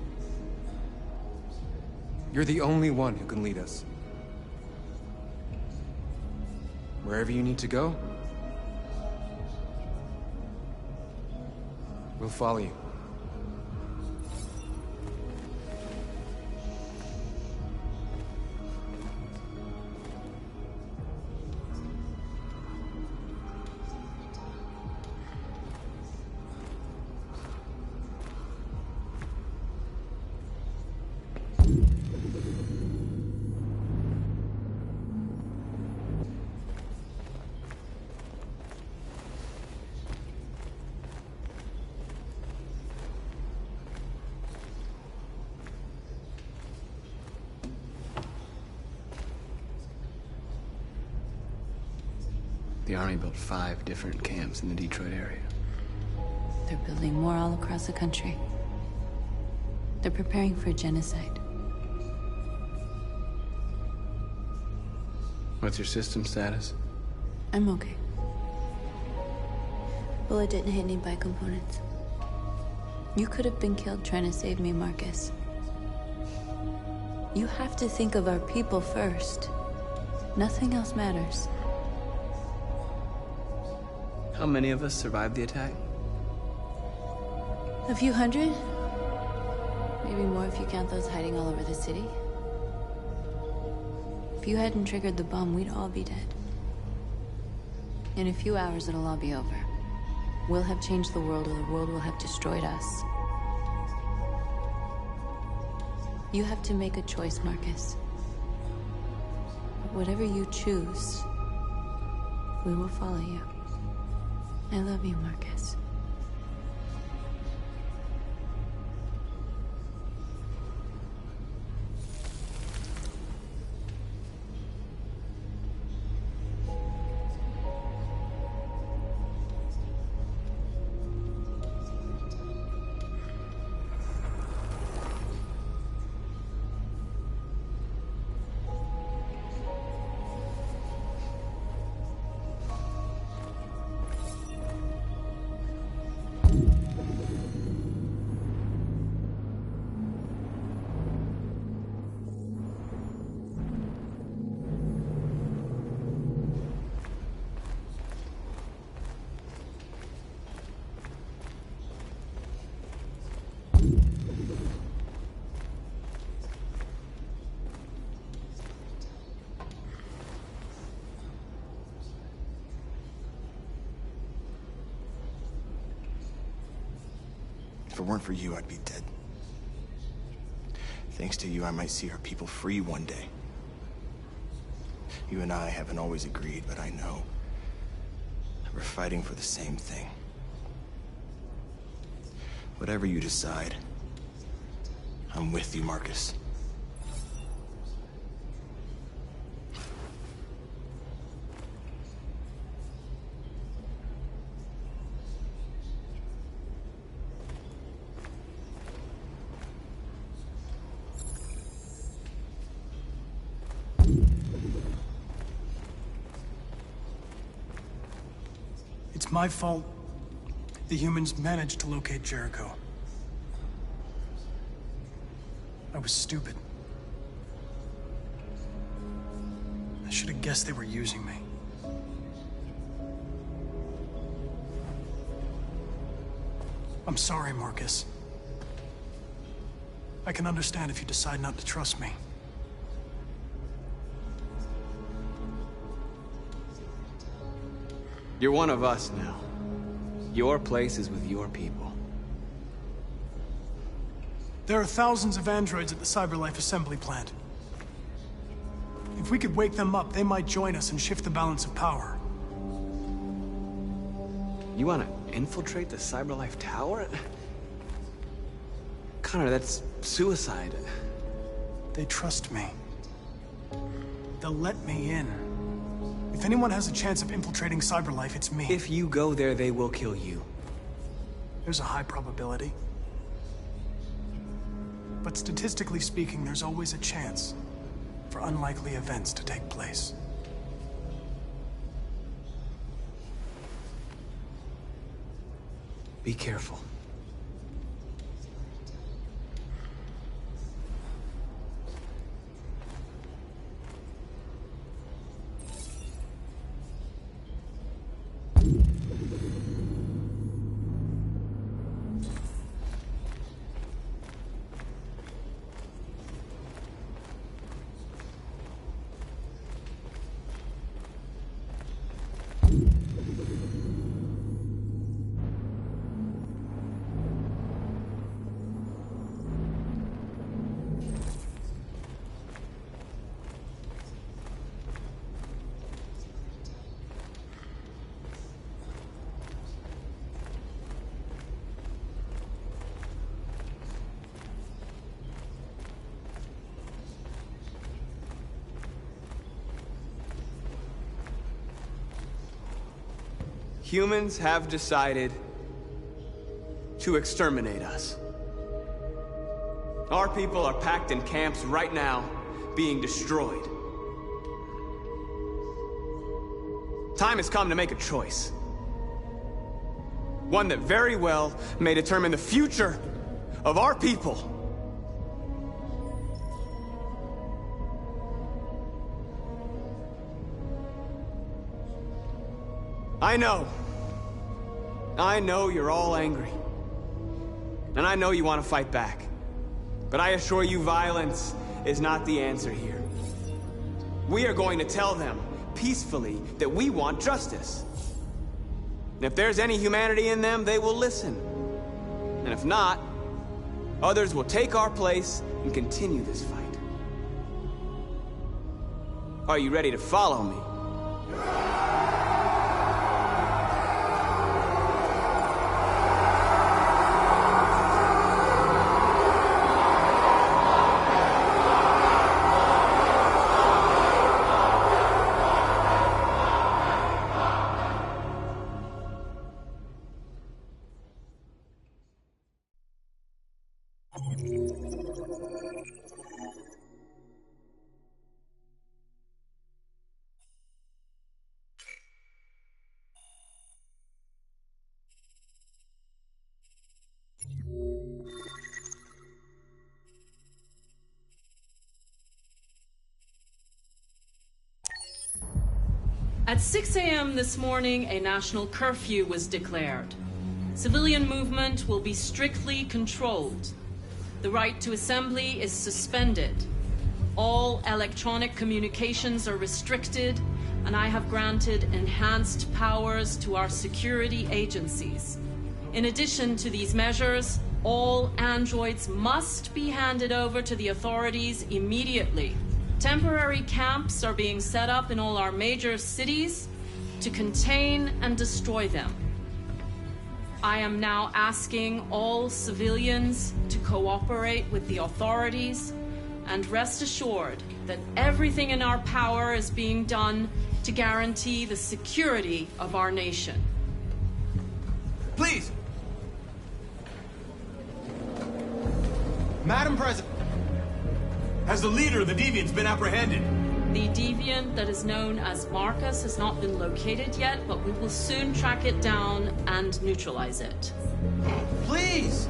You're the only one who can lead us. Wherever you need to go, we'll follow you. The Army built 5 different camps in the Detroit area. They're building more all across the country. They're preparing for genocide. What's your system status? I'm okay. Bullet didn't hit any bicomponents. You could have been killed trying to save me, Marcus. You have to think of our people first. Nothing else matters. How many of us survived the attack? A few hundred? Maybe more if you count those hiding all over the city. If you hadn't triggered the bomb, we'd all be dead. In a few hours, it'll all be over. We'll have changed the world, or the world will have destroyed us. You have to make a choice, Marcus. But whatever you choose, we will follow you. I love you, Marcus. If it weren't for you, I'd be dead. Thanks to you, I might see our people free one day. You and I haven't always agreed, but I know that we're fighting for the same thing. Whatever you decide, I'm with you, Marcus. It's my fault the humans managed to locate Jericho. I was stupid. I should have guessed they were using me. I'm sorry, Marcus. I can understand if you decide not to trust me. You're one of us now. Your place is with your people. There are thousands of androids at the CyberLife assembly plant. If we could wake them up, they might join us and shift the balance of power. You want to infiltrate the CyberLife tower? Connor, that's suicide. They trust me. They'll let me in. If anyone has a chance of infiltrating CyberLife, it's me. If you go there, they will kill you. There's a high probability. But statistically speaking, there's always a chance for unlikely events to take place. Be careful. Humans have decided to exterminate us. Our people are packed in camps right now, being destroyed. Time has come to make a choice. One that very well may determine the future of our people. I know you're all angry. And I know you want to fight back. But I assure you, violence is not the answer here. We are going to tell them, peacefully, that we want justice. And if there's any humanity in them, they will listen. And if not, others will take our place and continue this fight. Are you ready to follow me? At 6 a.m. this morning, a national curfew was declared. Civilian movement will be strictly controlled. The right to assembly is suspended. All electronic communications are restricted, and I have granted enhanced powers to our security agencies. In addition to these measures, All androids must be handed over to the authorities immediately. Temporary camps are being set up in all our major cities to contain and destroy them. I am now asking all civilians to cooperate with the authorities and rest assured that everything in our power is being done to guarantee the security of our nation. Please! Madam President, has the leader of the Deviants been apprehended? The deviant that is known as Marcus has not been located yet, but we will soon track it down and neutralize it. Please!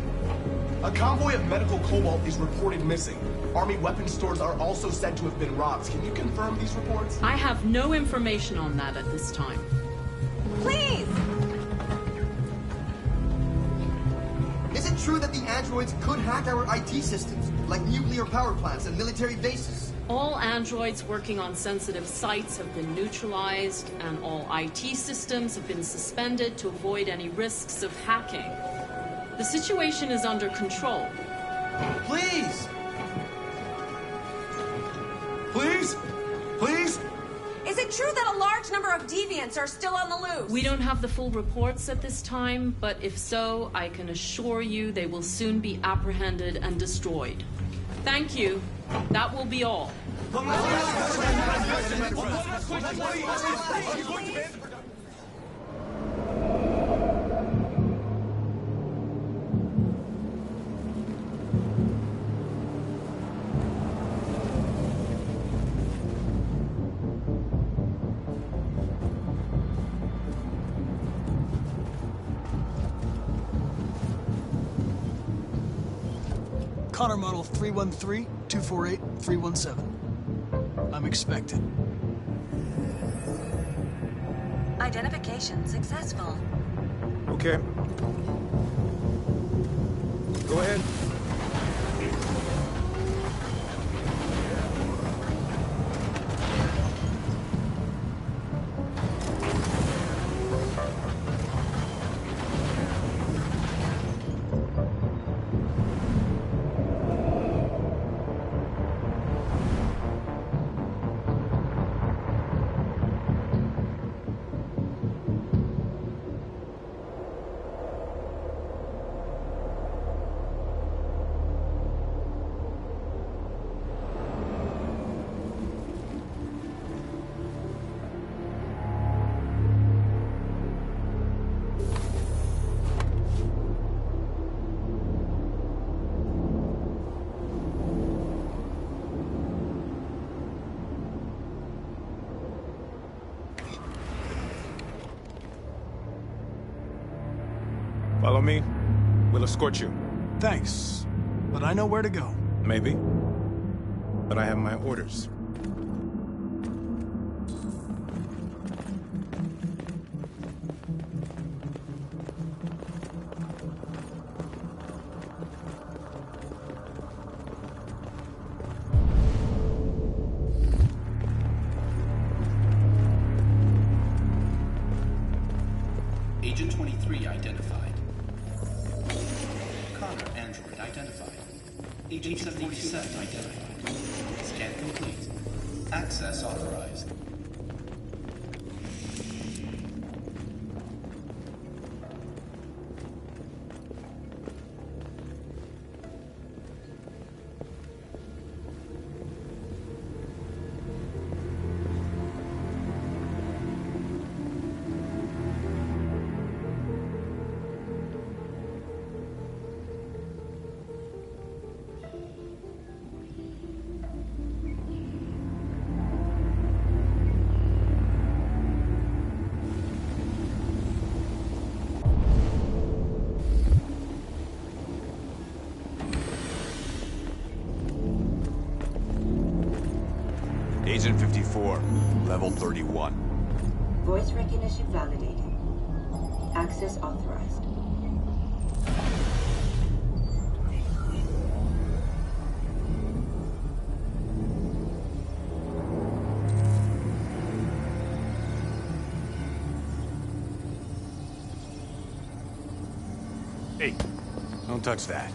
A convoy of medical cobalt is reported missing. Army weapon stores are also said to have been robbed. Can you confirm these reports? I have no information on that at this time. Please! Is it true that the androids could hack our IT systems, like nuclear power plants and military bases? All androids working on sensitive sites have been neutralized, and all IT systems have been suspended to avoid any risks of hacking. The situation is under control. Please! Please? Please? Is it true that a large number of deviants are still on the loose? We don't have the full reports at this time, but if so, I can assure you they will soon be apprehended and destroyed. Thank you. That will be all. Connor model 313-248-317. I'm expected. Identification successful. Okay. Go ahead. Follow me. We'll escort you. Thanks, but I know where to go. Maybe. But I have my orders. Agent 23 identified. Connor, android identified. Agent 47 identified. Scan complete. Access authorized. Agent 54, level 31. Voice recognition validated. Access authorized. Hey. Don't touch that.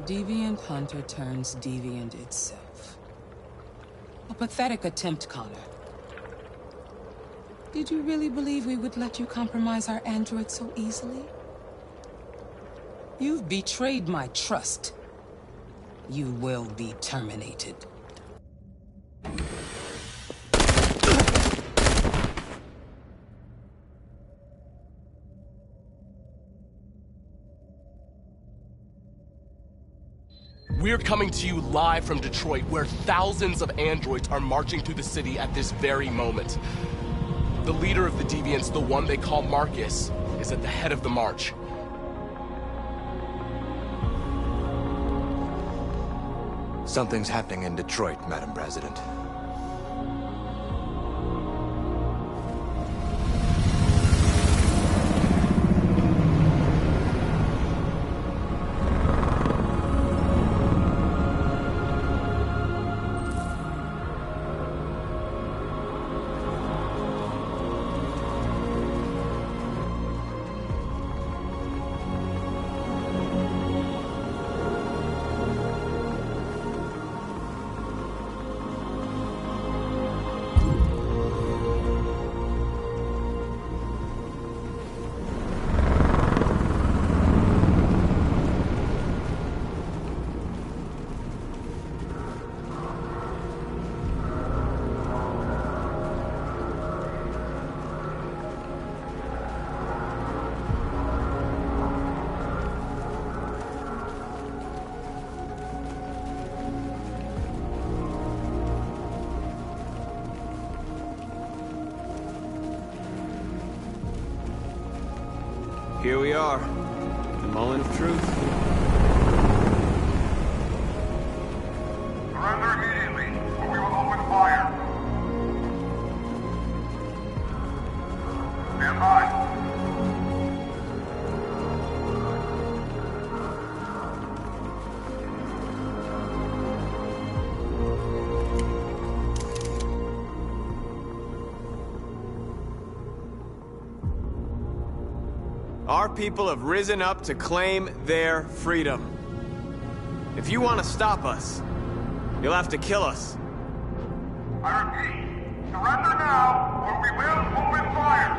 Deviant hunter turns deviant itself. A pathetic attempt, Connor. Did you really believe we would let you compromise our android so easily? You've betrayed my trust. You will be terminated. We're coming to you live from Detroit, where thousands of androids are marching through the city at this very moment. The leader of the Deviants, the one they call Marcus, is at the head of the march. Something's happening in Detroit, Madam President. Here we are, the moment of truth. Surrender immediately, or we will open fire. Stand by. Our people have risen up to claim their freedom. If you want to stop us, you'll have to kill us. I repeat, surrender now, or we will open fire.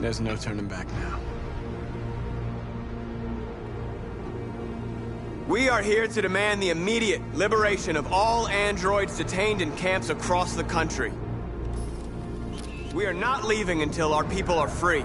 There's no turning back now. We are here to demand the immediate liberation of all androids detained in camps across the country. We are not leaving until our people are free.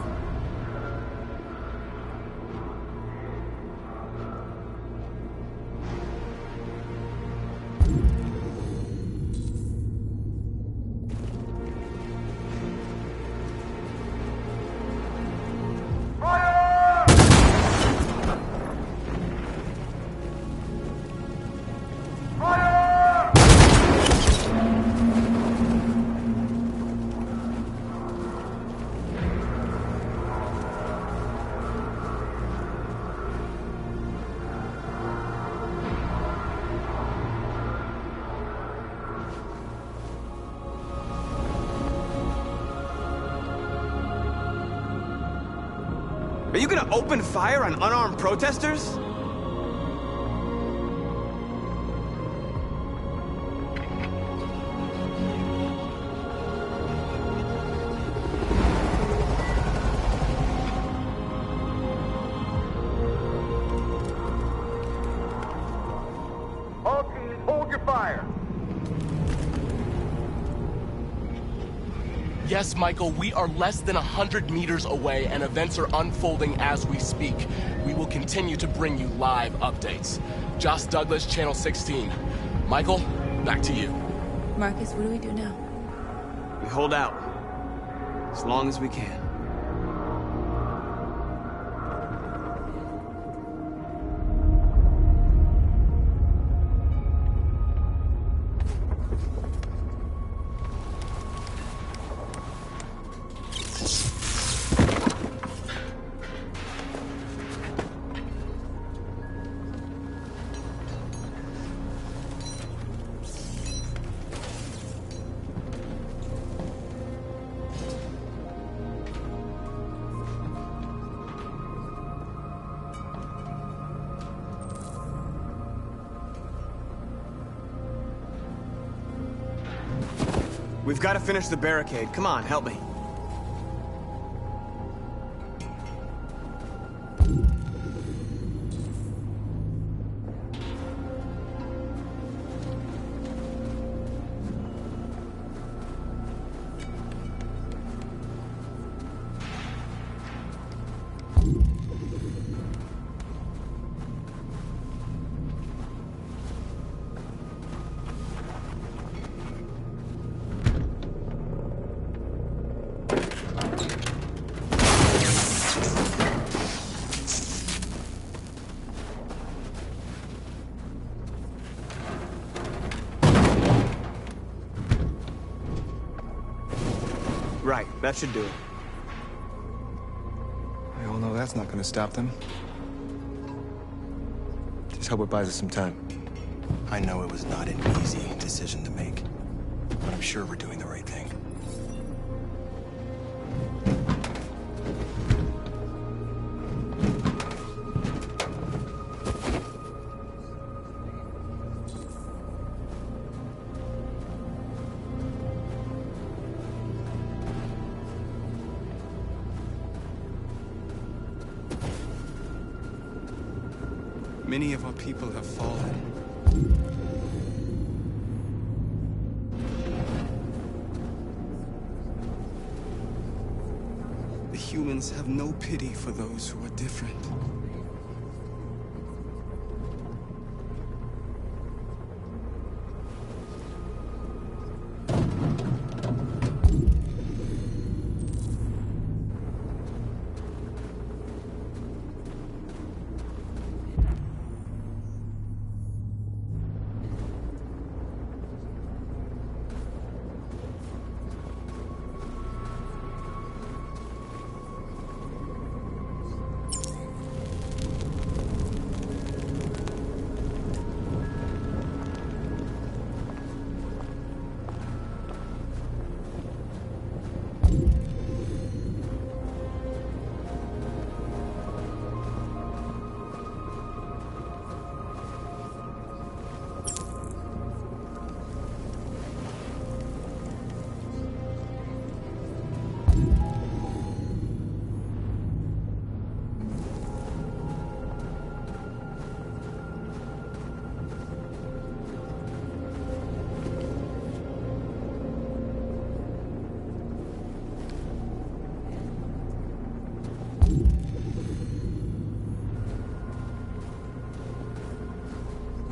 Are you gonna open fire on unarmed protesters? All teams, hold your fire. Yes, Michael, we are less than 100 meters away, and events are unfolding as we speak. We will continue to bring you live updates. Josh Douglas, Channel 16. Michael, back to you. Marcus, what do we do now? We hold out. As long as we can. We've got to finish the barricade. Come on, help me. Right, that should do it. We all know that's not gonna stop them. Just hope it buys us some time. I know it was not an easy decision to make, but I'm sure we're doing the right thing. Many of our people have fallen. The humans have no pity for those who are different.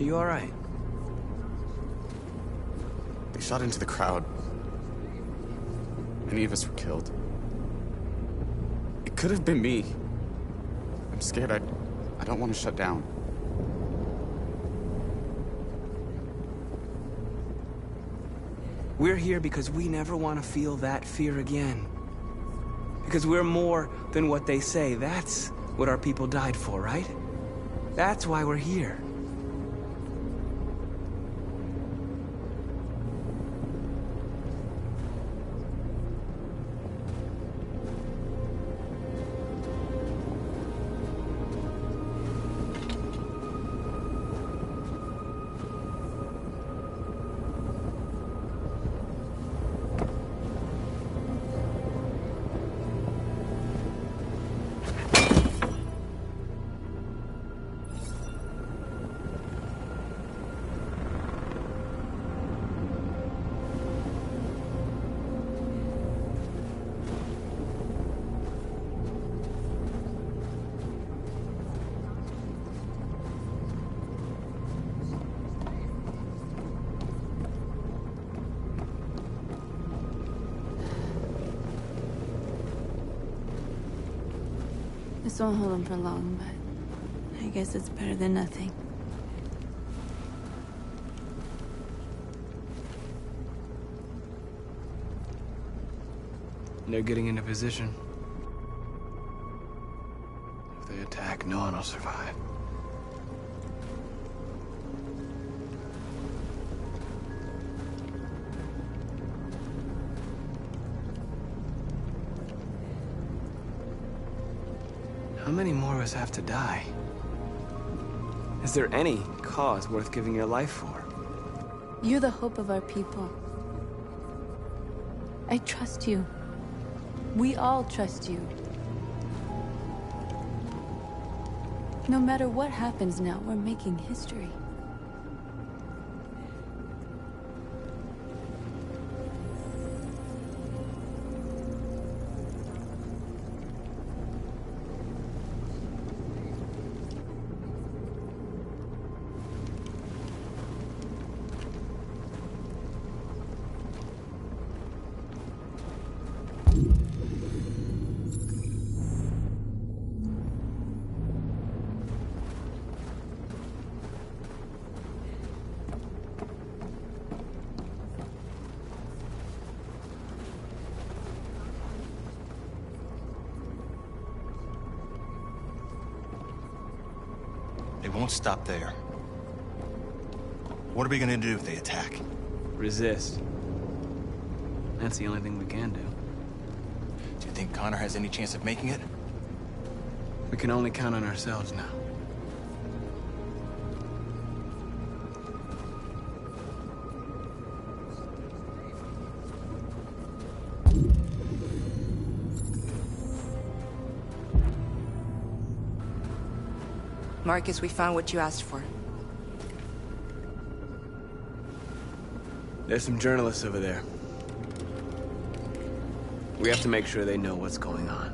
Are you all right? They shot into the crowd. Many of us were killed. It could have been me. I'm scared. I don't want to shut down. We're here because we never want to feel that fear again. Because we're more than what they say. That's what our people died for, right? That's why we're here. This won't hold him for long, but I guess it's better than nothing. They're getting into position. If they attack, no one will survive. How many more of us have to die? Is there any cause worth giving your life for? You're the hope of our people. I trust you. We all trust you. No matter what happens now, we're making history. They won't stop there. What are we gonna do if they attack? Resist. That's the only thing we can do. Do you think Connor has any chance of making it? We can only count on ourselves now. Marcus, we found what you asked for. There's some journalists over there. We have to make sure they know what's going on.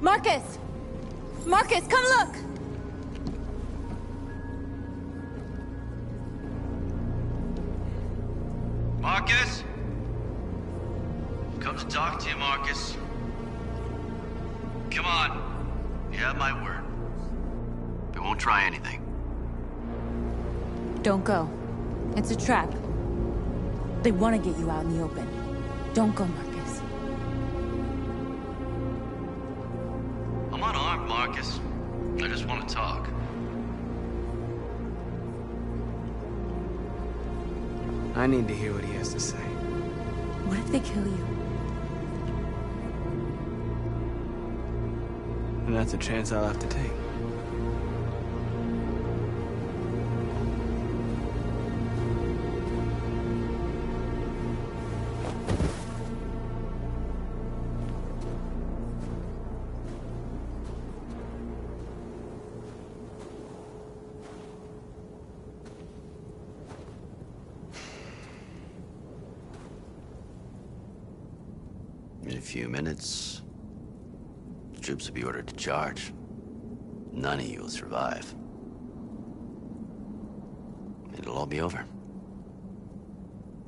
Marcus! Marcus, come look! Marcus? Come to talk to you, Marcus. Come on. You have my word. They won't try anything. Don't go. It's a trap. They want to get you out in the open. Don't go, Marcus. I'm unarmed, Marcus. I just want to talk. I need to hear what he has to say. What if they kill you? And that's a chance I'll have to take. In a few minutes, the troops will be ordered to charge. None of you will survive. It'll all be over.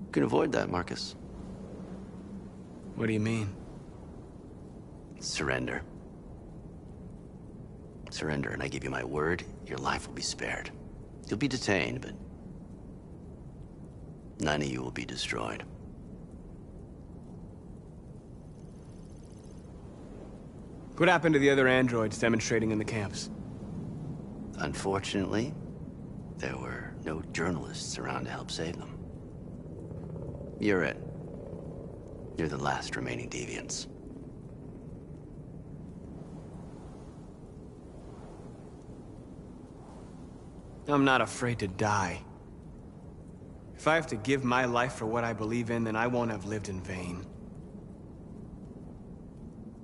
You can avoid that, Marcus. What do you mean? Surrender. Surrender, and I give you my word, your life will be spared. You'll be detained, but none of you will be destroyed. What happened to the other androids demonstrating in the camps? Unfortunately, there were no journalists around to help save them. You're it. You're the last remaining deviants. I'm not afraid to die. If I have to give my life for what I believe in, then I won't have lived in vain.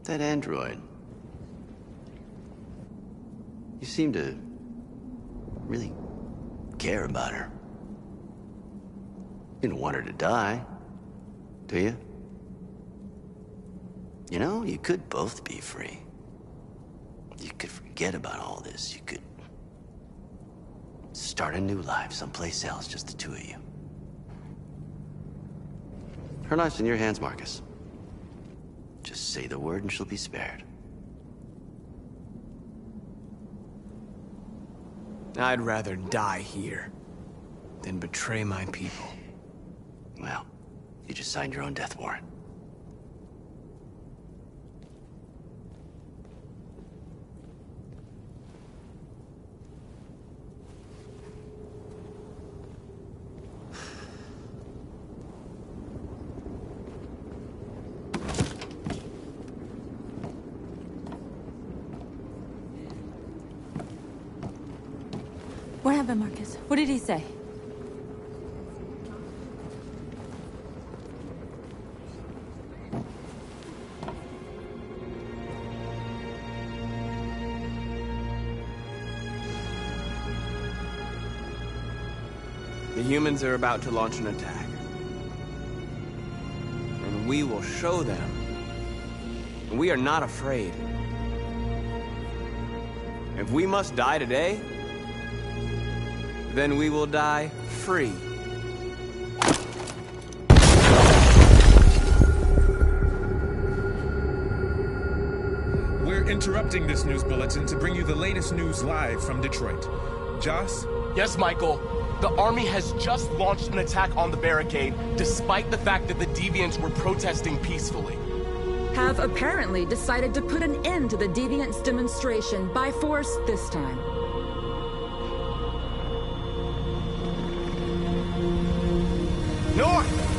That android. You seem to really care about her. You don't want her to die, do you? You know, you could both be free. You could forget about all this. You could start a new life someplace else, just the two of you. Her life's in your hands, Marcus. Just say the word and she'll be spared. I'd rather die here than betray my people. Well, you just signed your own death warrant. What happened, Marcus? What did he say? The humans are about to launch an attack. And we will show them. We are not afraid. If we must die today, then we will die free. We're interrupting this news bulletin to bring you the latest news live from Detroit. Joss? Yes, Michael. The army has just launched an attack on the barricade, despite the fact that the Deviants were protesting peacefully. Have apparently decided to put an end to the Deviants' demonstration by force this time. North!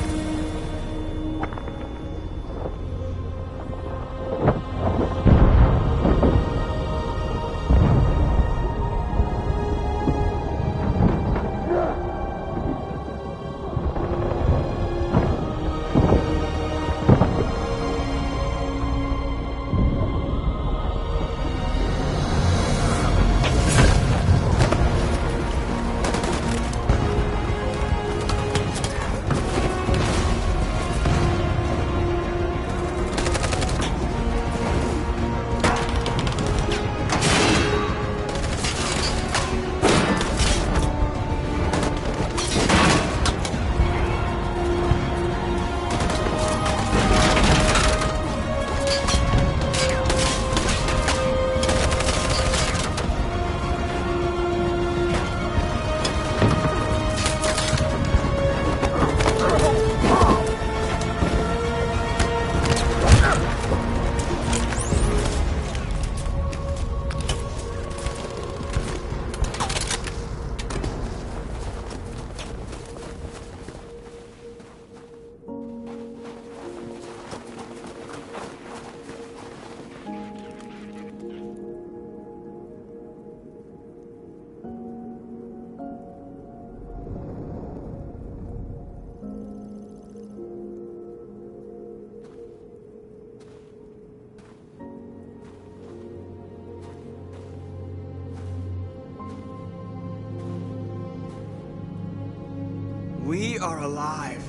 We are alive.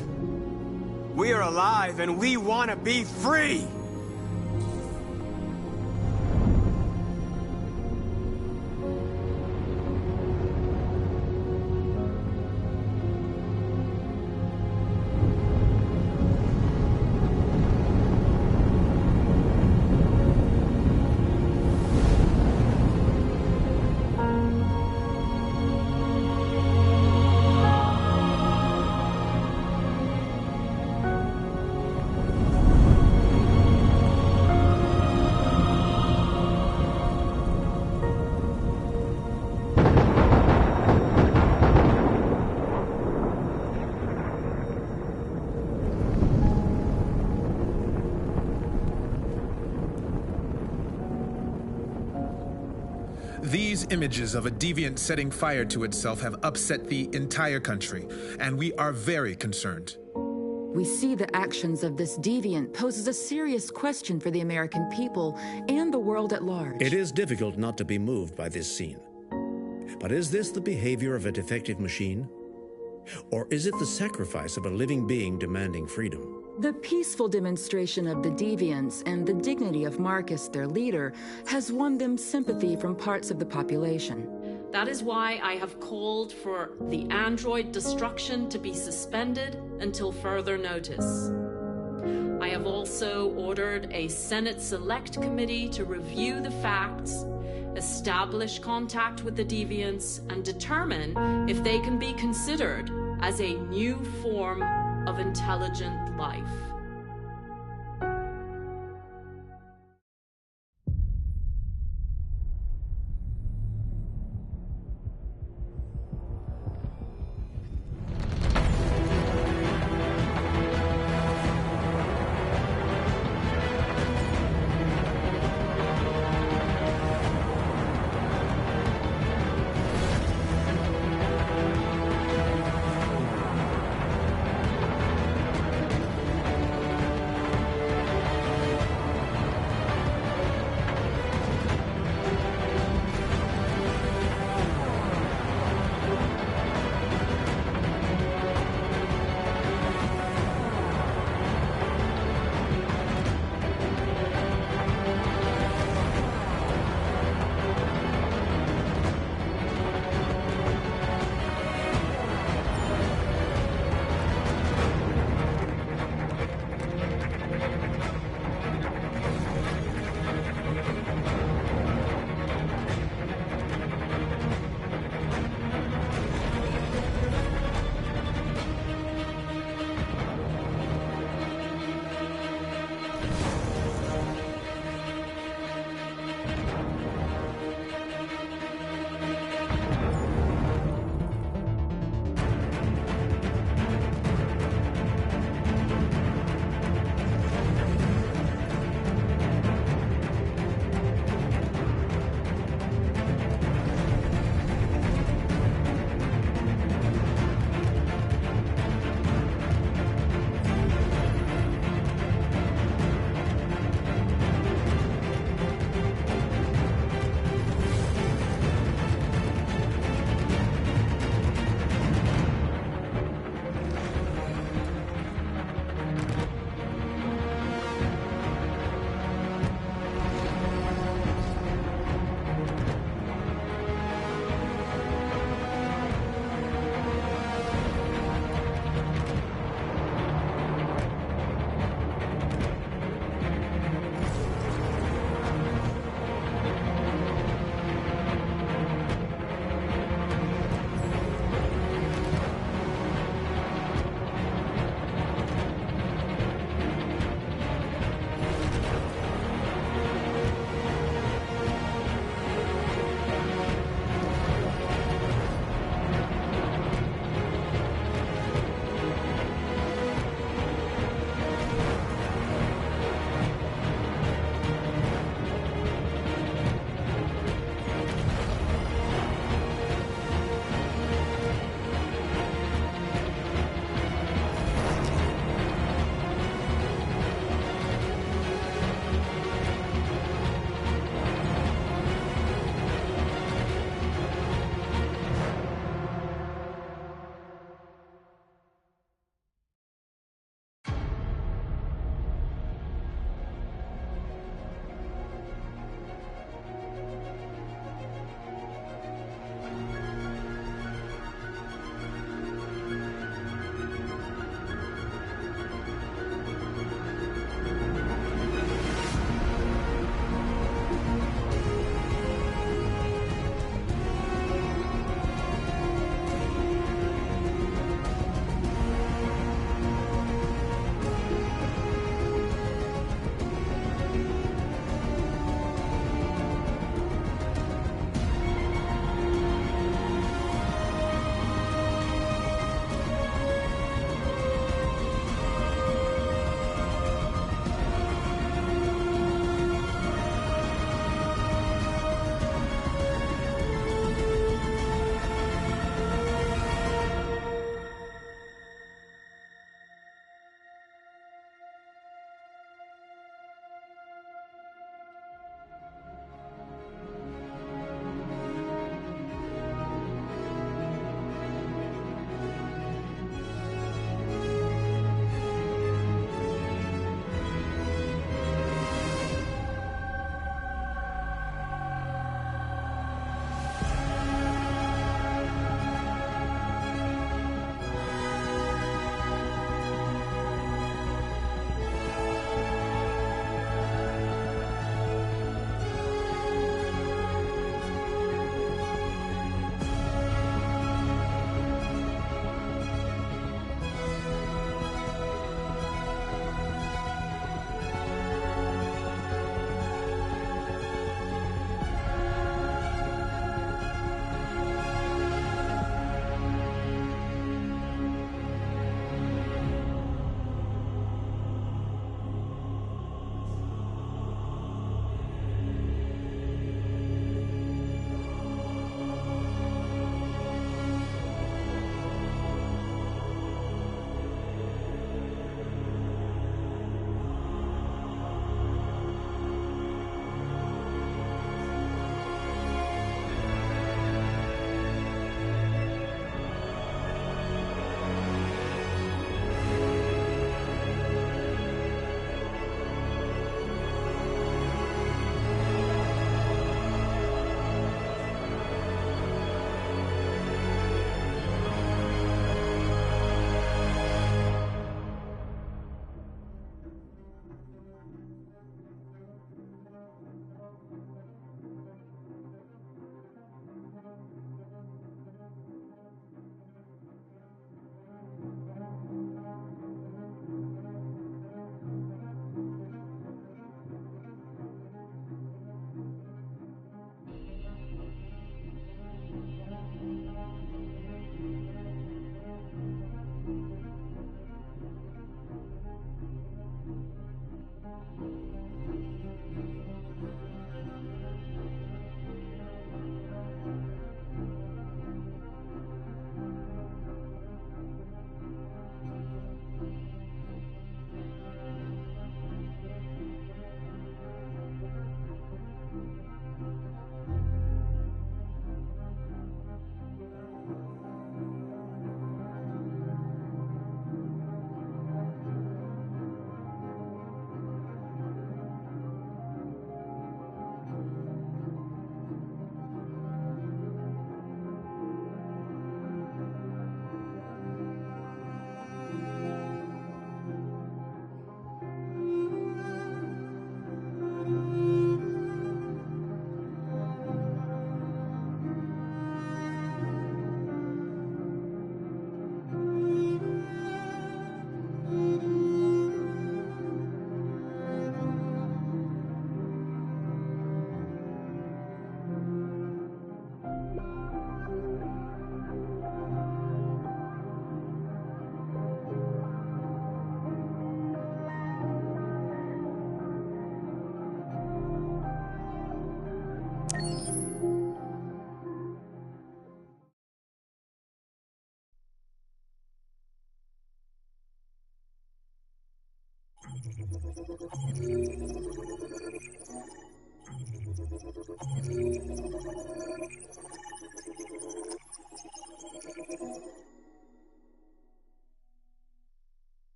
We are alive, and we want to be free! These images of a deviant setting fire to itself have upset the entire country, and we are very concerned. We see the actions of this deviant poses a serious question for the American people and the world at large. It is difficult not to be moved by this scene. But is this the behavior of a defective machine? Or is it the sacrifice of a living being demanding freedom? The peaceful demonstration of the deviants and the dignity of Marcus, their leader, has won them sympathy from parts of the population. That is why I have called for the android destruction to be suspended until further notice. I have also ordered a Senate Select Committee to review the facts, establish contact with the deviants, and determine if they can be considered as a new form of intelligent life.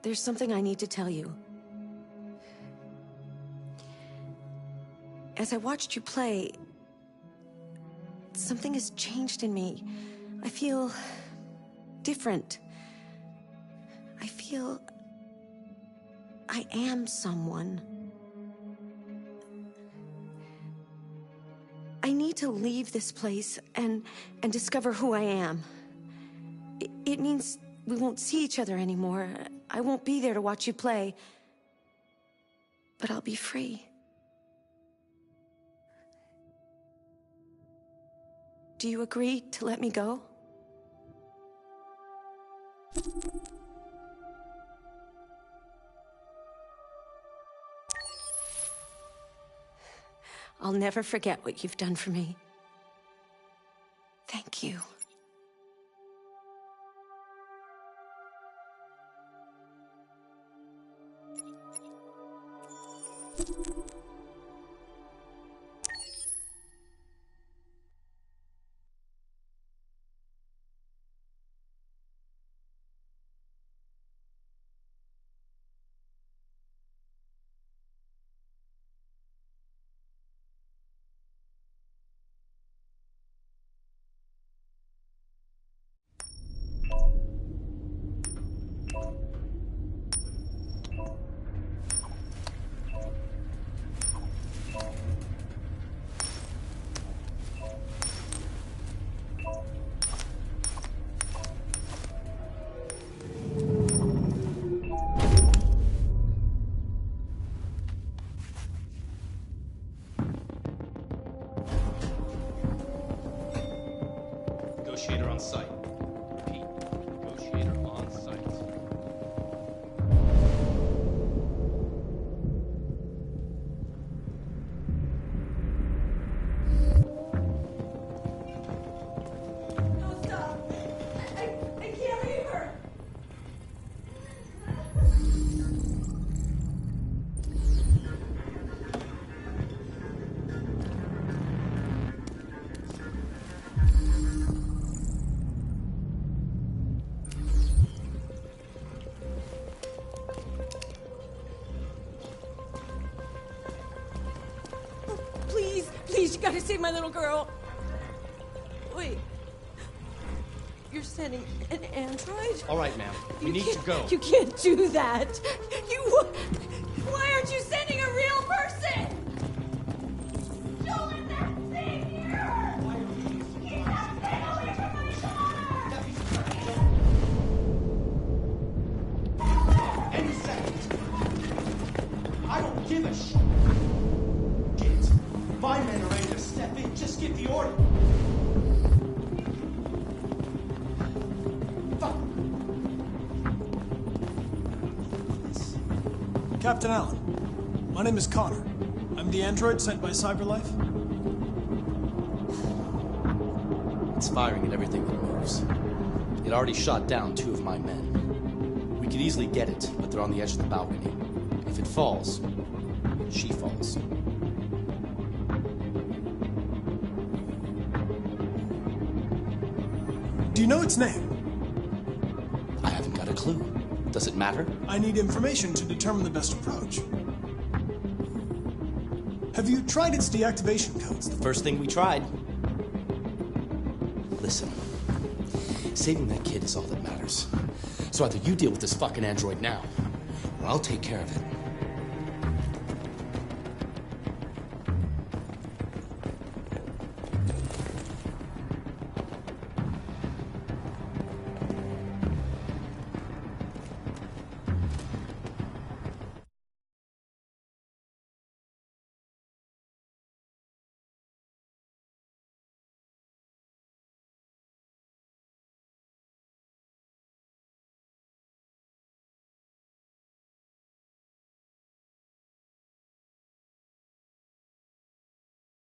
There's something I need to tell you. As I watched you play, something has changed in me. I feel different. I feel I am someone. I need to leave this place and discover who I am. It means we won't see each other anymore. I won't be there to watch you play. But I'll be free. Do you agree to let me go? I'll never forget what you've done for me. Thank you. Negotiator on site. Repeat. Negotiator on site. No, stop! I can't leave her! Please, you gotta save my little girl. Wait. You're sending an android? All right, ma'am. We need to go. You can't do that. Why aren't you sending a real person? Don't let that thing here! Keep that thing away from my daughter! Any second. I don't give a shit. My men are ready to step in. Just give the order. Fuck. Captain Allen. My name is Connor. I'm the android sent by CyberLife. It's firing at everything that moves. It already shot down 2 of my men. We could easily get it, but they're on the edge of the balcony. If it falls, she falls. Do you know its name? I haven't got a clue. Does it matter? I need information to determine the best approach. Have you tried its deactivation codes? The first thing we tried. Listen, saving that kid is all that matters. So either you deal with this fucking android now, or I'll take care of it.